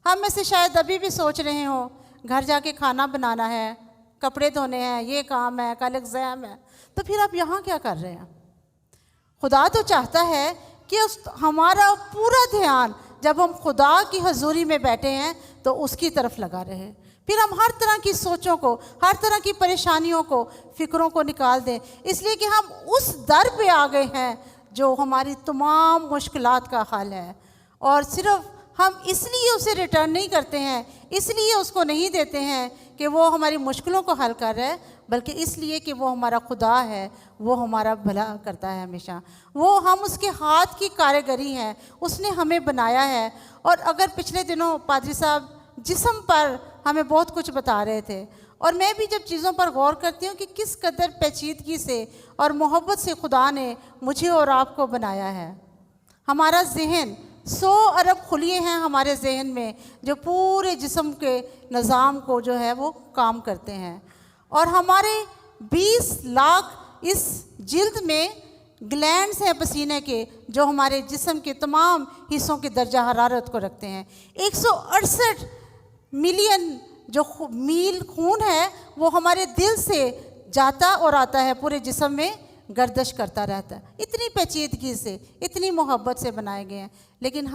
हम में से शायद अभी भी सोच रहे हो, घर जाके खाना बनाना है, कपड़े धोने हैं, ये काम है, कल एग्ज़ाम है, तो फिर आप यहाँ क्या कर रहे हैं? खुदा तो चाहता है कि हमारा पूरा ध्यान जब हम खुदा की हजूरी में बैठे हैं तो उसकी तरफ लगा रहे। फिर हम हर तरह की सोचों को, हर तरह की परेशानियों को, फिक्रों को निकाल दें, इसलिए कि हम उस दर पे आ गए हैं जो हमारी तमाम मुश्किलात का हल है। और सिर्फ हम इसलिए उसे रिटर्न नहीं करते हैं, इसलिए उसको नहीं देते हैं कि वो हमारी मुश्किलों को हल कर रहा है, बल्कि इसलिए कि वो हमारा खुदा है, वो हमारा भला करता है हमेशा। वो हम उसके हाथ की कारीगरी हैं, उसने हमें बनाया है। और अगर पिछले दिनों पादरी साहब जिस्म पर हमें बहुत कुछ बता रहे थे, और मैं भी जब चीज़ों पर गौर करती हूँ कि किस कदर पेचीदगी से और मोहब्बत से खुदा ने मुझे और आपको बनाया है। हमारा जहन 100 अरब खुलिए हैं हमारे जहन में, जो पूरे जिस्म के निज़ाम को जो है वो काम करते हैं। और हमारे 20 लाख इस जिल्द में ग्लैंड्स हैं पसीने के, जो हमारे जिस्म के तमाम हिस्सों की दर्जा हरारत को रखते हैं। 168 मिलियन जो मील खून है वो हमारे दिल से जाता और आता है, पूरे जिस्म में गर्दिश करता रहता है। इतनी पेचीदगी से, इतनी मोहब्बत से बनाए गए हैं, लेकिन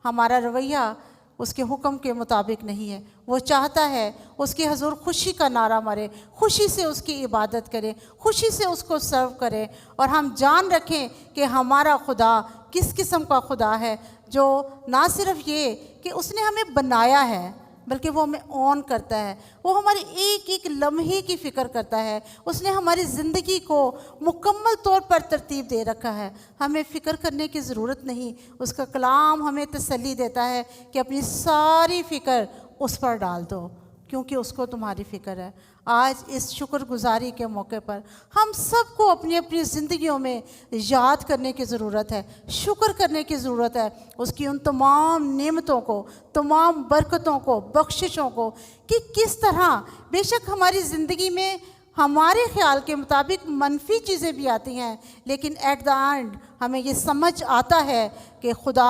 हमारा रवैया उसके हुक्म के मुताबिक नहीं है। वो चाहता है उसके हजूर खुशी का नारा मारे, खुशी से उसकी इबादत करें, खुशी से उसको सर्व करें, और हम जान रखें कि हमारा खुदा किस किस्म का खुदा है, जो ना सिर्फ ये कि उसने हमें बनाया है, बल्कि वो हमें ऑन करता है। वो हमारे एक एक लम्हे की फ़िक्र करता है। उसने हमारी ज़िंदगी को मुकम्मल तौर पर तरतीब दे रखा है। हमें फ़िक्र करने की ज़रूरत नहीं। उसका कलाम हमें तसल्ली देता है कि अपनी सारी फ़िक्र उस पर डाल दो, क्योंकि उसको तुम्हारी फ़िक्र है। आज इस शुक्रगुजारी के मौके पर हम सबको अपनी अपनी ज़िंदगियों में याद करने की ज़रूरत है, शुक्र करने की ज़रूरत है उसकी उन तमाम नेमतों को, तमाम बरकतों को, बख्शिशों को, कि किस तरह बेशक हमारी ज़िंदगी में हमारे ख्याल के मुताबिक मनफी चीज़ें भी आती हैं, लेकिन एट द एंड हमें ये समझ आता है कि खुदा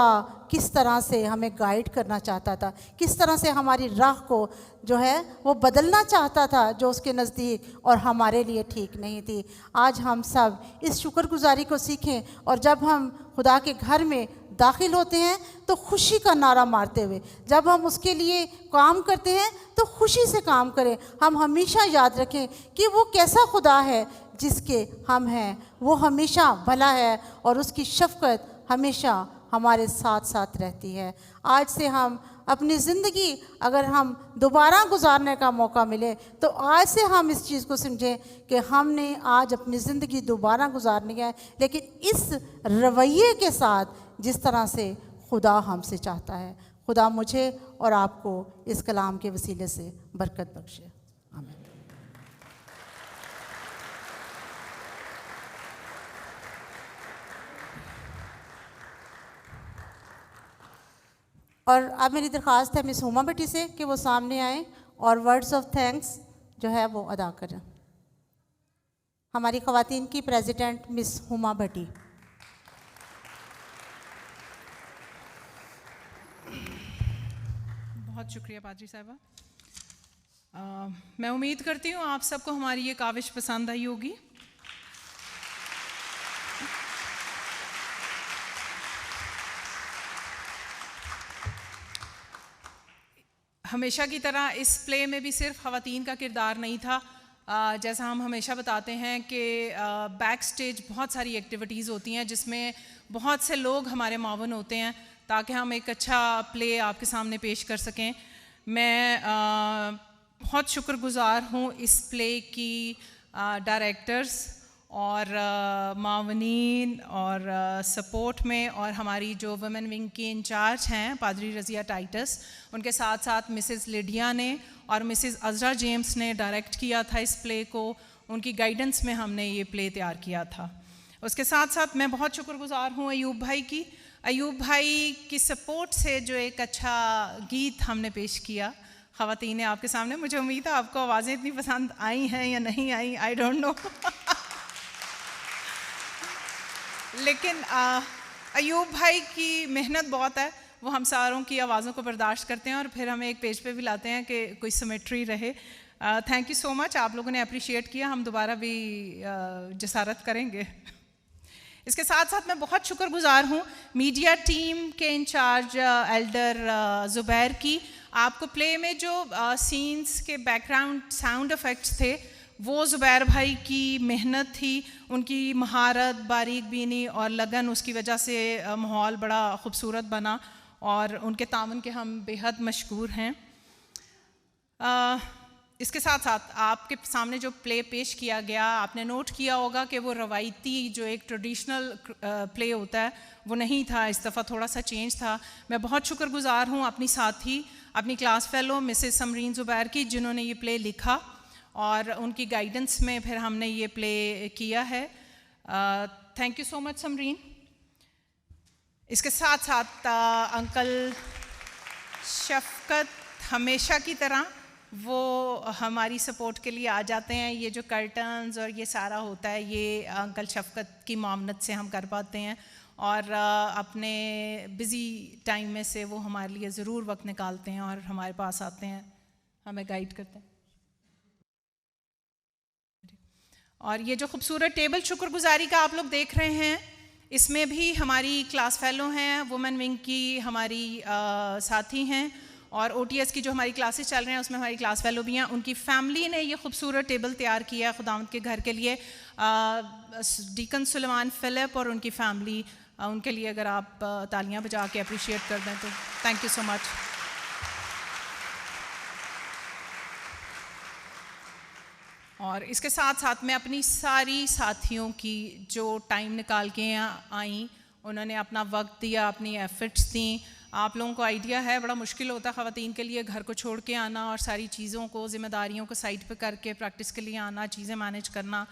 किस तरह से हमें गाइड करना चाहता था, किस तरह से हमारी राह को जो है वो बदलना चाहता था, जो उसके नज़दीक और हमारे लिए ठीक नहीं थी। आज हम सब इस शुक्रगुजारी को सीखें, और जब हम खुदा के घर में दाखिल होते हैं तो खुशी का नारा मारते हुए, जब हम उसके लिए काम करते हैं तो खुशी से काम करें। हम हमेशा याद रखें कि वो कैसा खुदा है जिसके हम हैं, वो हमेशा भला है और उसकी शफ़क़त हमेशा हमारे साथ साथ रहती है। आज से हम अपनी ज़िंदगी अगर हम दोबारा गुजारने का मौका मिले, तो आज से हम इस चीज़ को समझें कि हमने आज अपनी ज़िंदगी दोबारा गुजारनी है, लेकिन इस रवैये के साथ जिस तरह से खुदा हमसे चाहता है। खुदा मुझे और आपको इस कलाम के वसीले से बरकत बख्शे। आमीन। और अब मेरी दरख्वास्त है मिस हुमा भट्टी से कि वो सामने आएँ और वर्ड्स ऑफ थैंक्स जो है वो अदा करें। हमारी ख़वातीन की प्रेसिडेंट मिस हुमा भट्टी। बहुत शुक्रिया पादरी साहबा। मैं उम्मीद करती हूँ आप सबको हमारी ये काविश पसंद आई होगी। हमेशा की तरह इस प्ले में भी सिर्फ ख़वातीन का किरदार नहीं था। जैसा हम हमेशा बताते हैं कि बैक स्टेज बहुत सारी एक्टिविटीज़ होती हैं जिसमें बहुत से लोग हमारे मावन होते हैं ताकि हम एक अच्छा प्ले आपके सामने पेश कर सकें। मैं बहुत शुक्रगुज़ार हूँ इस प्ले की डायरेक्टर्स और मावनीन और सपोर्ट में, और हमारी जो वुमेन विंग की इंचार्ज हैं पादरी रज़िया टाइटस, उनके साथ साथ मिसेस लिडिया ने और मिसेस अज़रा जेम्स ने डायरेक्ट किया था इस प्ले को। उनकी गाइडेंस में हमने ये प्ले तैयार किया था। उसके साथ साथ मैं बहुत शुक्रगुज़ार हूँ अयूब भाई की। अयूब भाई की सपोर्ट से जो एक अच्छा गीत हमने पेश किया ख़वातीन आपके सामने। मुझे उम्मीद है आपको आवाज़ें इतनी पसंद आई हैं या नहीं आई, आई डोंट नो। लेकिन अयूब भाई की मेहनत बहुत है, वो हम सारों की आवाज़ों को बर्दाश्त करते हैं और फिर हमें एक पेज पे भी लाते हैं कि कोई सिमेट्री रहे। थैंक यू सो मच, आप लोगों ने अप्रिशिएट किया, हम दोबारा भी जसारत करेंगे। इसके साथ साथ मैं बहुत शुक्रगुज़ार हूँ मीडिया टीम के इंचार्ज एल्डर ज़ुबैर की। आपको प्ले में जो सीन्स के बैकग्राउंड साउंड इफ़ेक्ट्स थे वो ज़ुबैर भाई की मेहनत थी, उनकी महारत, बारीक बीनी और लगन, उसकी वजह से माहौल बड़ा ख़ूबसूरत बना। और उनके तावन के हम बेहद मशकूर हैं। इसके साथ साथ आपके सामने जो प्ले पेश किया गया, आपने नोट किया होगा कि वो रवायती जो एक ट्रेडिशनल प्ले होता है वो नहीं था, इस दफ़ा थोड़ा सा चेंज था। मैं बहुत शुक्रगुजार हूँ अपनी साथी, अपनी class fellow Mrs Samreen Zubair की, जिन्होंने ये प्ले लिखा और उनकी गाइडेंस में फिर हमने ये प्ले किया है। Thank you so much Samreen. इसके साथ साथ अंकल शफकत हमेशा की तरह वो हमारी सपोर्ट के लिए आ जाते हैं। ये जो कर्टन्स और ये सारा होता है ये अंकल शफकत की मामनत से हम कर पाते हैं और अपने बिज़ी टाइम में से वो हमारे लिए ज़रूर वक्त निकालते हैं और हमारे पास आते हैं, हमें गाइड करते हैं। और ये जो खूबसूरत टेबल शुक्रगुजारी का आप लोग देख रहे हैं, इसमें भी हमारी क्लास फेलो हैं, वुमेन विंग की हमारी साथी हैं और OTS की जो हमारी क्लासेस चल रहे हैं उसमें हमारी क्लास फेलो भी हैं। उनकी फैमिली ने ये खूबसूरत टेबल तैयार किया खुदावंद के घर के लिए। डीकन सुलेमान फिलिप और उनकी फैमिली, उनके लिए अगर आप तालियां बजा के अप्रिशिएट कर दें तो थैंक यू सो मच। और इसके साथ साथ मैं अपनी सारी साथियों की जो टाइम निकाल के यहाँ आई, उन्होंने अपना वक्त दिया, अपनी एफर्ट्स दी। आप लोगों को आइडिया है बड़ा मुश्किल होता है ख़वातीन के लिए घर को छोड़ के आना और सारी चीज़ों को, ज़िम्मेदारियों को साइड पे करके प्रैक्टिस के लिए आना, चीज़ें मैनेज करना।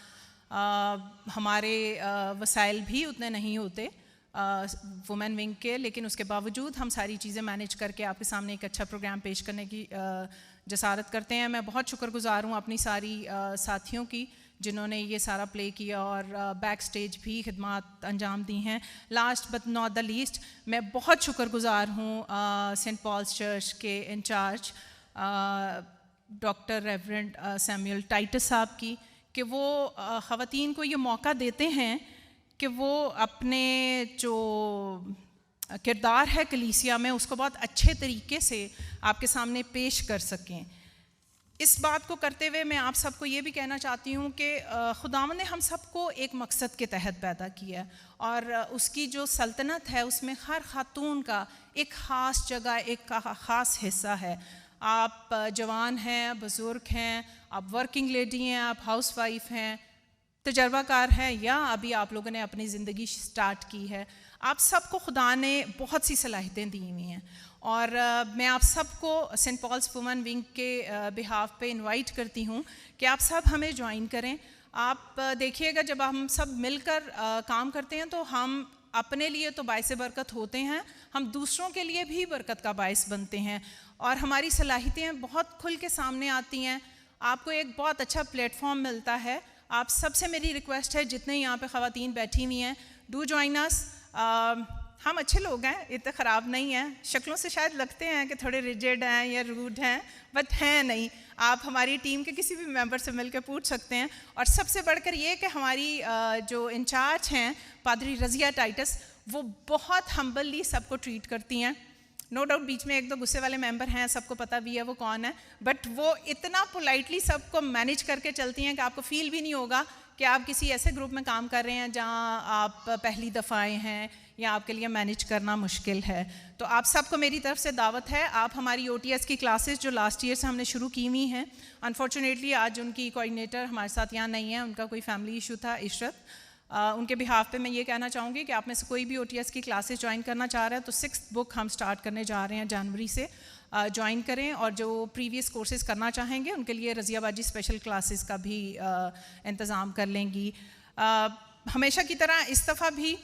हमारे वसाइल भी उतने नहीं होते वुमेन विंग के, लेकिन उसके बावजूद हम सारी चीज़ें मैनेज करके आपके सामने एक अच्छा प्रोग्राम पेश करने की जसारत करते हैं। मैं बहुत शुक्रगुजार हूँ अपनी सारी साथियों की जिन्होंने ये सारा प्ले किया और बैक स्टेज भी खिदमत अंजाम दी हैं। Last but not the least, मैं बहुत शुक्रगुजार हूँ सेंट पॉल्स चर्च के incharge doctor Reverend Samuel Titus साहब की, कि वो ख़वातीन को ये मौका देते हैं कि वो अपने जो किरदार है कलीसिया में उसको बहुत अच्छे तरीके से आपके सामने पेश कर सकें। इस बात को करते हुए मैं आप सबको ये भी कहना चाहती हूँ कि खुदावंद ने हम सबको एक मकसद के तहत पैदा किया है और उसकी जो सल्तनत है उसमें हर खातून का एक ख़ास जगह, एक ख़ास हिस्सा है। आप जवान हैं, बुज़ुर्ग हैं, आप वर्किंग लेडी हैं, आप हाउस वाइफ हैं, तजर्बाकार हैं या अभी आप लोगों ने अपनी ज़िंदगी स्टार्ट की है, आप सबको खुदा ने बहुत सी सलाहियतें दी हुई हैं और मैं आप सबको सेंट पॉल्स वुमेन विंग के बिहाफ पे इनवाइट करती हूँ कि आप सब हमें ज्वाइन करें। आप देखिएगा जब हम सब मिलकर काम करते हैं तो हम अपने लिए तो बायस बरकत होते हैं, हम दूसरों के लिए भी बरकत का बायस बनते हैं और हमारी सलाहियतें बहुत खुल के सामने आती हैं। आपको एक बहुत अच्छा प्लेटफॉर्म मिलता है। आप सबसे मेरी रिक्वेस्ट है, जितने यहाँ पे ख़वातीन बैठी हुई हैं, डू जॉइन अस। हम अच्छे लोग हैं, इतने ख़राब नहीं हैं, शक्लों से शायद लगते हैं कि थोड़े रिजिड हैं या रूड हैं, बट हैं नहीं। आप हमारी टीम के किसी भी मेंबर से मिलकर पूछ सकते हैं। और सबसे बढ़कर ये कि हमारी जो इंचार्ज हैं पादरी रज़िया टाइटस, वो बहुत हम्बली सबको ट्रीट करती हैं। नो डाउट बीच में एक दो गुस्से वाले मेंबर हैं, सबको पता भी है वो कौन है, बट वो इतना पोलाइटली सबको मैनेज करके चलती हैं कि आपको फील भी नहीं होगा कि आप किसी ऐसे ग्रुप में काम कर रहे हैं जहां आप पहली दफ़ा आए हैं या आपके लिए मैनेज करना मुश्किल है। तो आप सबको मेरी तरफ से दावत है। आप हमारी OTS की क्लासेस जो लास्ट ईयर से हमने शुरू की हुई हैं, अनफॉर्चुनेटली आज उनकी कोऑर्डिनेटर हमारे साथ यहाँ नहीं है, उनका कोई फैमिली इशू था, इशरत। उनके बिहाफ पे मैं ये कहना चाहूँगी कि आप में से कोई भी OTS की क्लासेस ज्वाइन करना चाह रहा है तो 6th बुक हम स्टार्ट करने जा रहे हैं जनवरी से, ज्वाइन करें। और जो प्रीवियस कोर्सेज करना चाहेंगे उनके लिए रज़िया बाजी स्पेशल क्लासेस का भी इंतज़ाम कर लेंगी। हमेशा की तरह इस दफ़ा भी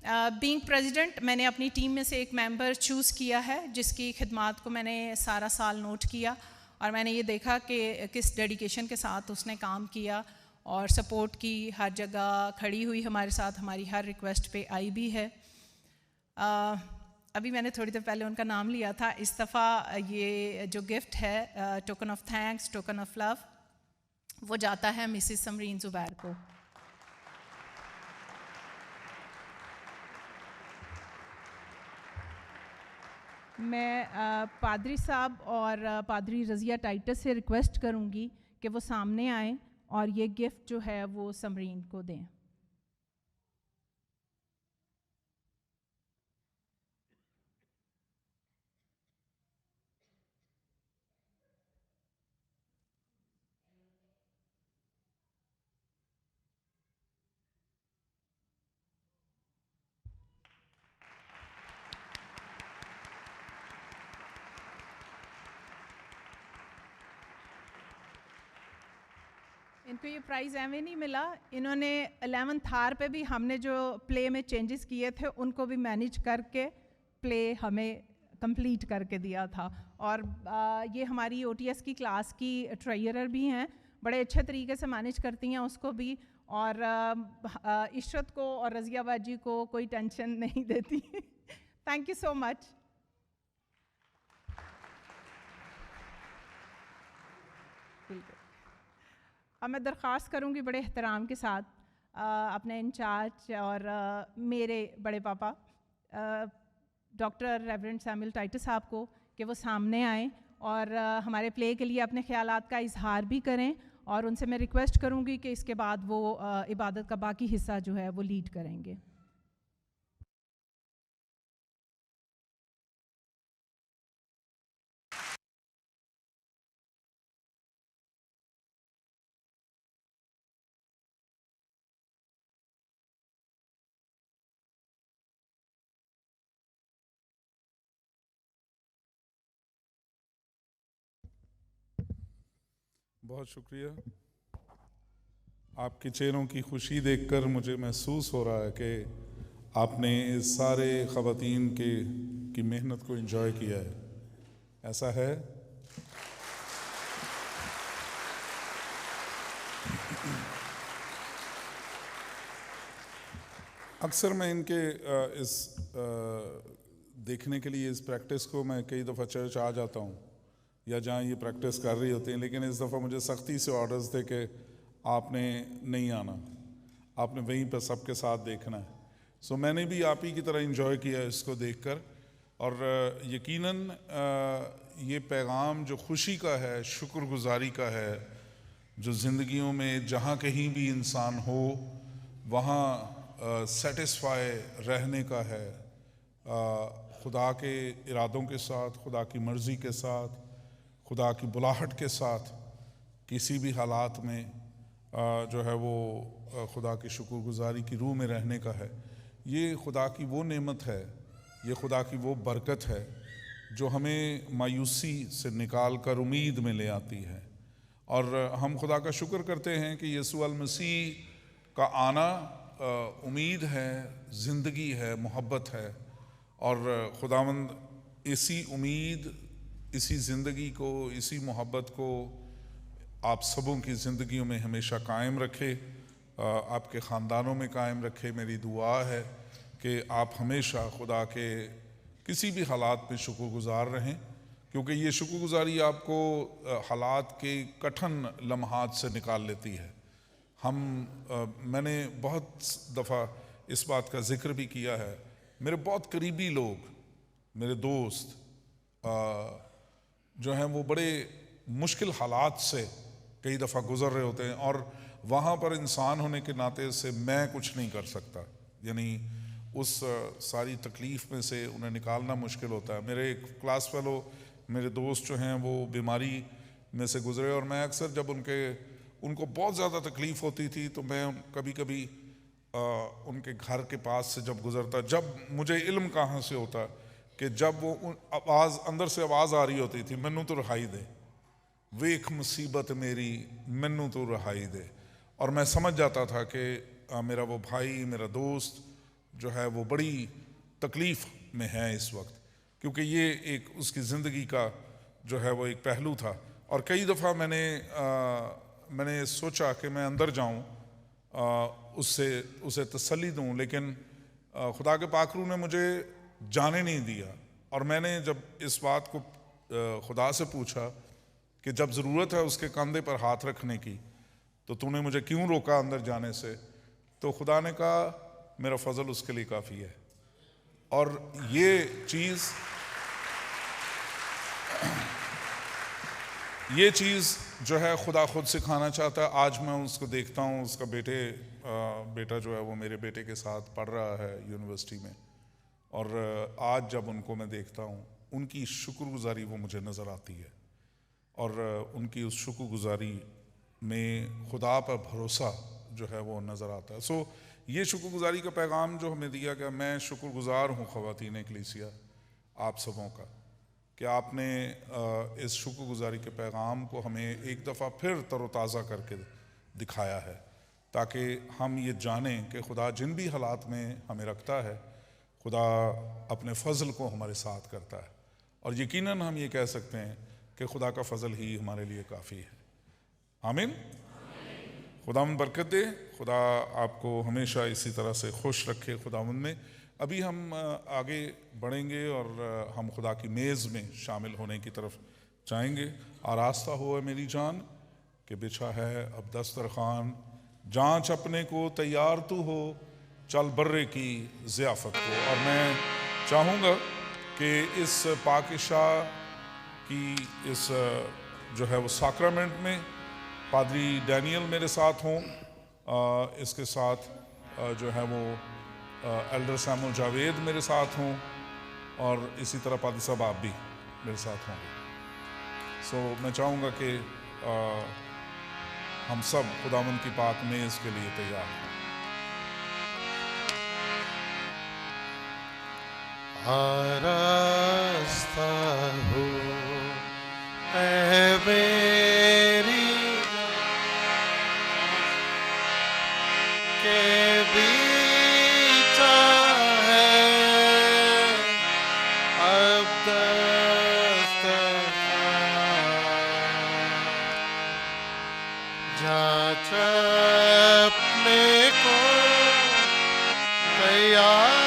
बीइंग प्रेसिडेंट मैंने अपनी टीम में से एक मेंबर चूज़ किया है जिसकी खिदमात को मैंने सारा साल नोट किया और मैंने ये देखा कि किस डेडिकेशन के साथ उसने काम किया और सपोर्ट की, हर जगह खड़ी हुई हमारे साथ, हमारी हर रिक्वेस्ट पे आई भी है। अभी मैंने थोड़ी देर पहले उनका नाम लिया था। इस दफ़ा ये जो गिफ्ट है, token of thanks, token of love, वो जाता है मिसेस समरीन ज़ुबैर को। मैं पादरी साहब और पादरी रज़िया टाइटस से रिक्वेस्ट करूँगी कि वो सामने आएँ और ये गिफ्ट जो है वो समरीन को दें। इनको ये प्राइज़ एवं नहीं मिला, इन्होंने 11th आवर पे भी हमने जो प्ले में चेंजेस किए थे उनको भी मैनेज करके प्ले हमें कंप्लीट करके दिया था। और ये हमारी OTS की क्लास की ट्रेनर भी हैं, बड़े अच्छे तरीके से मैनेज करती हैं उसको भी, और इशरत को और रज़िया बाजी को कोई टेंशन नहीं देती। Thank you so much. अब मैं दरख्वास्त करूँगी बड़े एहतराम के साथ अपने इंचार्ज और मेरे बड़े पापा डॉक्टर रेवरेंड सैमुअल टाइटस साहब को कि वो सामने आएँ और हमारे प्ले के लिए अपने ख्यालात का इजहार भी करें, और उनसे मैं रिक्वेस्ट करूँगी कि इसके बाद वो इबादत का बाकी हिस्सा जो है वो लीड करेंगे। बहुत शुक्रिया। आपके चेहरों की खुशी देखकर मुझे महसूस हो रहा है कि आपने इस सारे ख़वातीन की मेहनत को एंजॉय किया है। ऐसा है? अक्सर मैं इनके इस देखने के लिए इस प्रैक्टिस को मैं कई दफ़ा चर्च आ जाता हूँ या जहाँ ये प्रैक्टिस कर रही होती हैं, लेकिन इस दफ़ा मुझे सख्ती से ऑर्डर्स थे कि आपने नहीं आना, आपने वहीं पर सबके साथ देखना है। सो मैंने भी आप ही की तरह एंजॉय किया इसको देखकर, और यकीनन ये पैगाम जो खुशी का है, शुक्रगुजारी का है, जो ज़िंदगियों में जहाँ कहीं भी इंसान हो वहाँ सेटिस्फाई रहने का है, खुदा के इरादों के साथ, खुदा की मर्ज़ी के साथ, खुदा की बुलाहट के साथ किसी भी हालात में जो है वो खुदा की शुक्रगुजारी की रूह में रहने का है। ये खुदा की वो नेमत है, ये खुदा की वो बरकत है जो हमें मायूसी से निकाल कर उम्मीद में ले आती है। और हम खुदा का शुक्र करते हैं कि यीशु अल मसीह का आना उम्मीद है, ज़िंदगी है, मोहब्बत है, और खुदावंद इसी उम्मीद, इसी ज़िंदगी को, इसी मोहब्बत को आप सबों की ज़िंदगियों में हमेशा कायम रखे, आपके ख़ानदानों में कायम रखे। मेरी दुआ है कि आप हमेशा खुदा के किसी भी हालात में शुक्रगुजार रहें, क्योंकि ये शुक्रगुजारी आपको हालात के कठिन लम्हात से निकाल लेती है। मैंने बहुत दफ़ा इस बात का ज़िक्र भी किया है, मेरे बहुत करीबी लोग, मेरे दोस्त जो हैं वो बड़े मुश्किल हालात से कई दफ़ा गुज़र रहे होते हैं, और वहाँ पर इंसान होने के नाते से मैं कुछ नहीं कर सकता, यानी उस सारी तकलीफ़ में से उन्हें निकालना मुश्किल होता है। मेरे एक क्लास फेलो, मेरे दोस्त जो हैं वो बीमारी में से गुज़रे, और मैं अक्सर जब उनको बहुत ज़्यादा तकलीफ़ होती थी तो मैं कभी कभी उनके घर के पास से जब गुज़रता, जब मुझे इल्म कहाँ से होता कि जब वो आवाज़ अंदर से आवाज़ आ रही होती थी, मैनू तो रहाई दे, वेख मुसीबत मेरी, मैनू तो रहाई दे, और मैं समझ जाता था कि मेरा वो भाई, मेरा दोस्त जो है वो बड़ी तकलीफ़ में है इस वक्त, क्योंकि ये एक उसकी ज़िंदगी का जो है वो एक पहलू था। और कई दफ़ा मैंने सोचा कि मैं अंदर जाऊं, उसे तसल्ली दूं, लेकिन खुदा के पाकरू ने मुझे जाने नहीं दिया। और मैंने जब इस बात को खुदा से पूछा कि जब ज़रूरत है उसके कंधे पर हाथ रखने की, तो तूने मुझे क्यों रोका अंदर जाने से, तो खुदा ने कहा मेरा फजल उसके लिए काफ़ी है। और ये चीज़ जो है खुदा खुद सिखाना चाहता है। आज मैं उसको देखता हूँ, उसका बेटा जो है वो मेरे बेटे के साथ पढ़ रहा है यूनिवर्सिटी में, और आज जब उनको मैं देखता हूँ उनकी शुक्रगुजारी वो मुझे नज़र आती है, और उनकी उस शुक्रगुजारी में खुदा पर भरोसा जो है वो नज़र आता है। सो ये शुक्रगुजारी का पैगाम जो हमें दिया गया, मैं शुक्रगुजार हूँ ख़वातीन कलीसिया आप सबों का कि आपने इस शुक्रगुजारी के पैगाम को हमें एक दफ़ा फिर तरोताज़ा करके दिखाया है, ताकि हम ये जानें कि खुदा जिन भी हालात में हमें रखता है, खुदा अपने फ़ज़ल को हमारे साथ करता है। और यकीनन हम ये कह सकते हैं कि खुदा का फ़ज़ल ही हमारे लिए काफ़ी है। आमीन। खुदावंद बरकत दे, खुदा आपको हमेशा इसी तरह से खुश रखे खुदावंद में। अभी हम आगे बढ़ेंगे और हम खुदा की मेज़ में शामिल होने की तरफ जाएंगे। आरास्ता हो है मेरी जान कि बिछा है अब दस्तरखान, जांच अपने को तैयार तू हो, चल बर्रे की ज़ियाफ़त को। और मैं चाहूँगा कि इस पाकिशा की इस जो है वो साक्रामेंट में पादरी डैनियल मेरे साथ हों, इसके साथ जो है वो एल्डर सैमुअल जावेद मेरे साथ हों, और इसी तरह पादरी साहब आप भी मेरे साथ होंगे। सो मैं चाहूँगा कि हम सब खुदावंद की पाक मेज़ के लिए तैयार हैं। आरास्ता हो ऐ मेरी के बीचा है अब दस्तरखान, जांच अपने को तैयार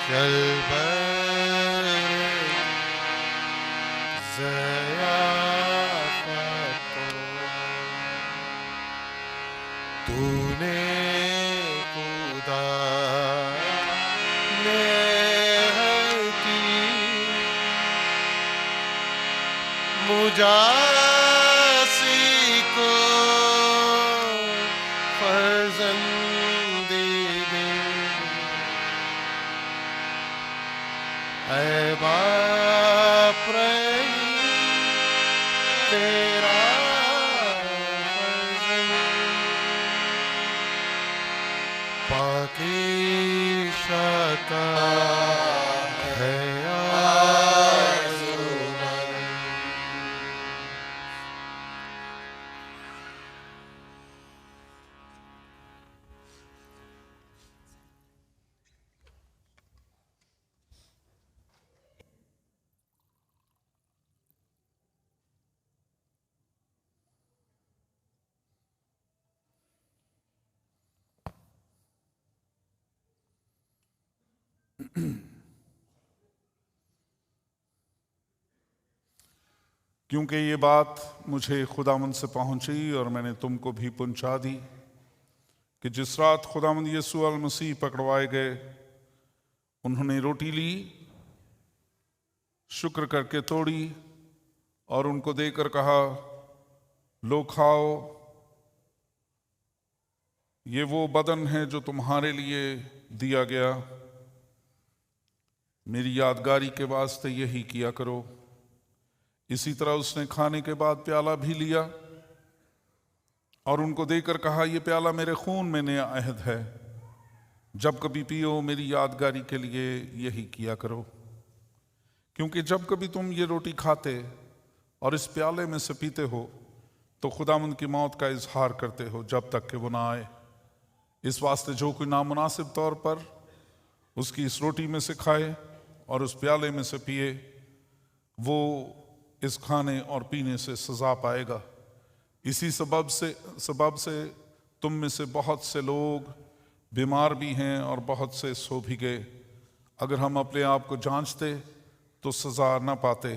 चल तूने खुदा ने की मुजासी को फर्जंदी दे, ऐ बाप रही तेरा पाकीशा का है आज़मन। क्योंकि ये बात मुझे खुदावंद से पहुंची और मैंने तुमको भी पहुंचा दी कि जिस रात खुदावंद यीशु अल मसीह पकड़वाए गए, उन्होंने रोटी ली, शुक्र करके तोड़ी और उनको देकर कहा, लो खाओ, ये वो बदन है जो तुम्हारे लिए दिया गया, मेरी यादगारी के वास्ते यही किया करो। इसी तरह उसने खाने के बाद प्याला भी लिया और उनको देकर कहा, ये प्याला मेरे खून में नया अहद है, जब कभी पियो मेरी यादगारी के लिए यही किया करो। क्योंकि जब कभी तुम ये रोटी खाते और इस प्याले में से पीते हो तो खुदावंद की मौत का इजहार करते हो जब तक कि वो ना आए। इस वास्ते जो कोई नामुनासिब तौर पर उसकी इस रोटी में से खाए और उस प्याले में से पिए, वो इस खाने और पीने से सजा पाएगा। इसी सबब से तुम में से बहुत से लोग बीमार भी हैं और बहुत से सो भी गए। अगर हम अपने आप को जांचते तो सजा न पाते,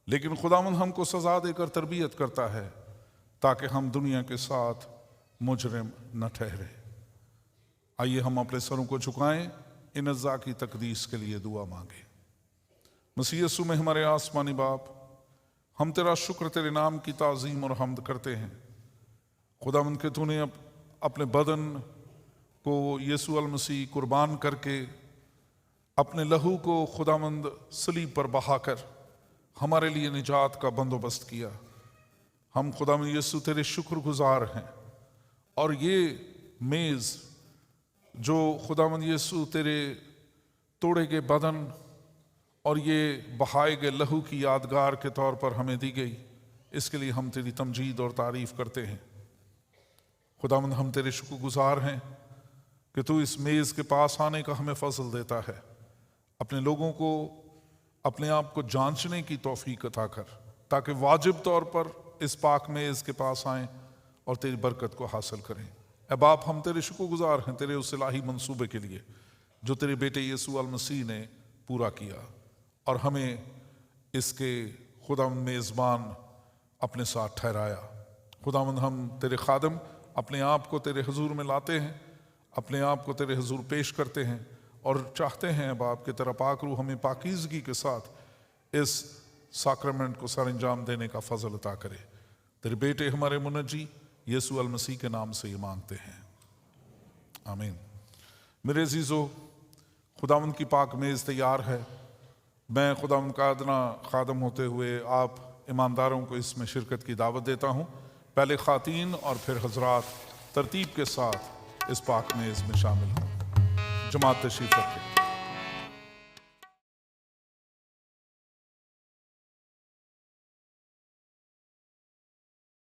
लेकिन खुदावंद हमको सजा देकर तरबियत करता है ताकि हम दुनिया के साथ मुजरिम न ठहरे। आइए हम अपने सरों को झुकाएं, इन अज़्ज़ा की तकदीस के लिए दुआ मांगे। मसीह यीशु में हमारे आसमानी बाप, हम तेरा शुक्र, तेरे नाम की ताज़ीम और हम्द करते हैं खुदावंद के तूने अपने बदन को यीशु अल मसीह कुर्बान करके अपने लहू को खुदावंद सलीब पर बहाकर हमारे लिए निजात का बंदोबस्त किया। हम खुदावंद यीशु तेरे शुक्रगुजार हैं। और ये मेज़ जो खुदावंद यीशु तेरे तोड़े गए बदन और ये बहाए गए लहू की यादगार के तौर पर हमें दी गई, इसके लिए हम तेरी तमजीद और तारीफ़ करते हैं। खुदावंद हम तेरे शुक्रगुजार हैं कि तू इस मेज़ के पास आने का हमें फजल देता है। अपने लोगों को अपने आप को जांचने की तौफीक अता कर, ताकि वाजिब तौर पर इस पाक मेज़ के पास आएं और तेरी बरकत को हासिल करें। ऐ बाप, हम तेरे शुक्रगुजार हैं तेरे उस इलाही मंसूबे के लिए जो तेरे बेटे यीशु अल मसीह ने पूरा किया और हमें इसके खुदावंद मेज़बान अपने साथ ठहराया। खुदावंद हम तेरे खादम अपने आप को तेरे हुजूर में लाते हैं, अपने आप को तेरे हुजूर पेश करते हैं और चाहते हैं बाप कि तेरा पाक रूह हमें पाकीज़गी के साथ इस साक्रमेंट को सर अंजाम देने का फजल अता करे। तेरे बेटे हमारे मुनज्जी यीशु अल मसीह के नाम से ये मांगते हैं, आमीन। मेरे अजीज़ो, खुदावंद की पाक मेज़ तैयार है। मैं खुदावंद का अदना खादम होते हुए आप ईमानदारों को इसमें शिरकत की दावत देता हूँ। पहले ख़ातीन और फिर हजरात तरतीब के साथ इस पाक मेज़ में शामिल हों। जमात तशरीफ़ रखें।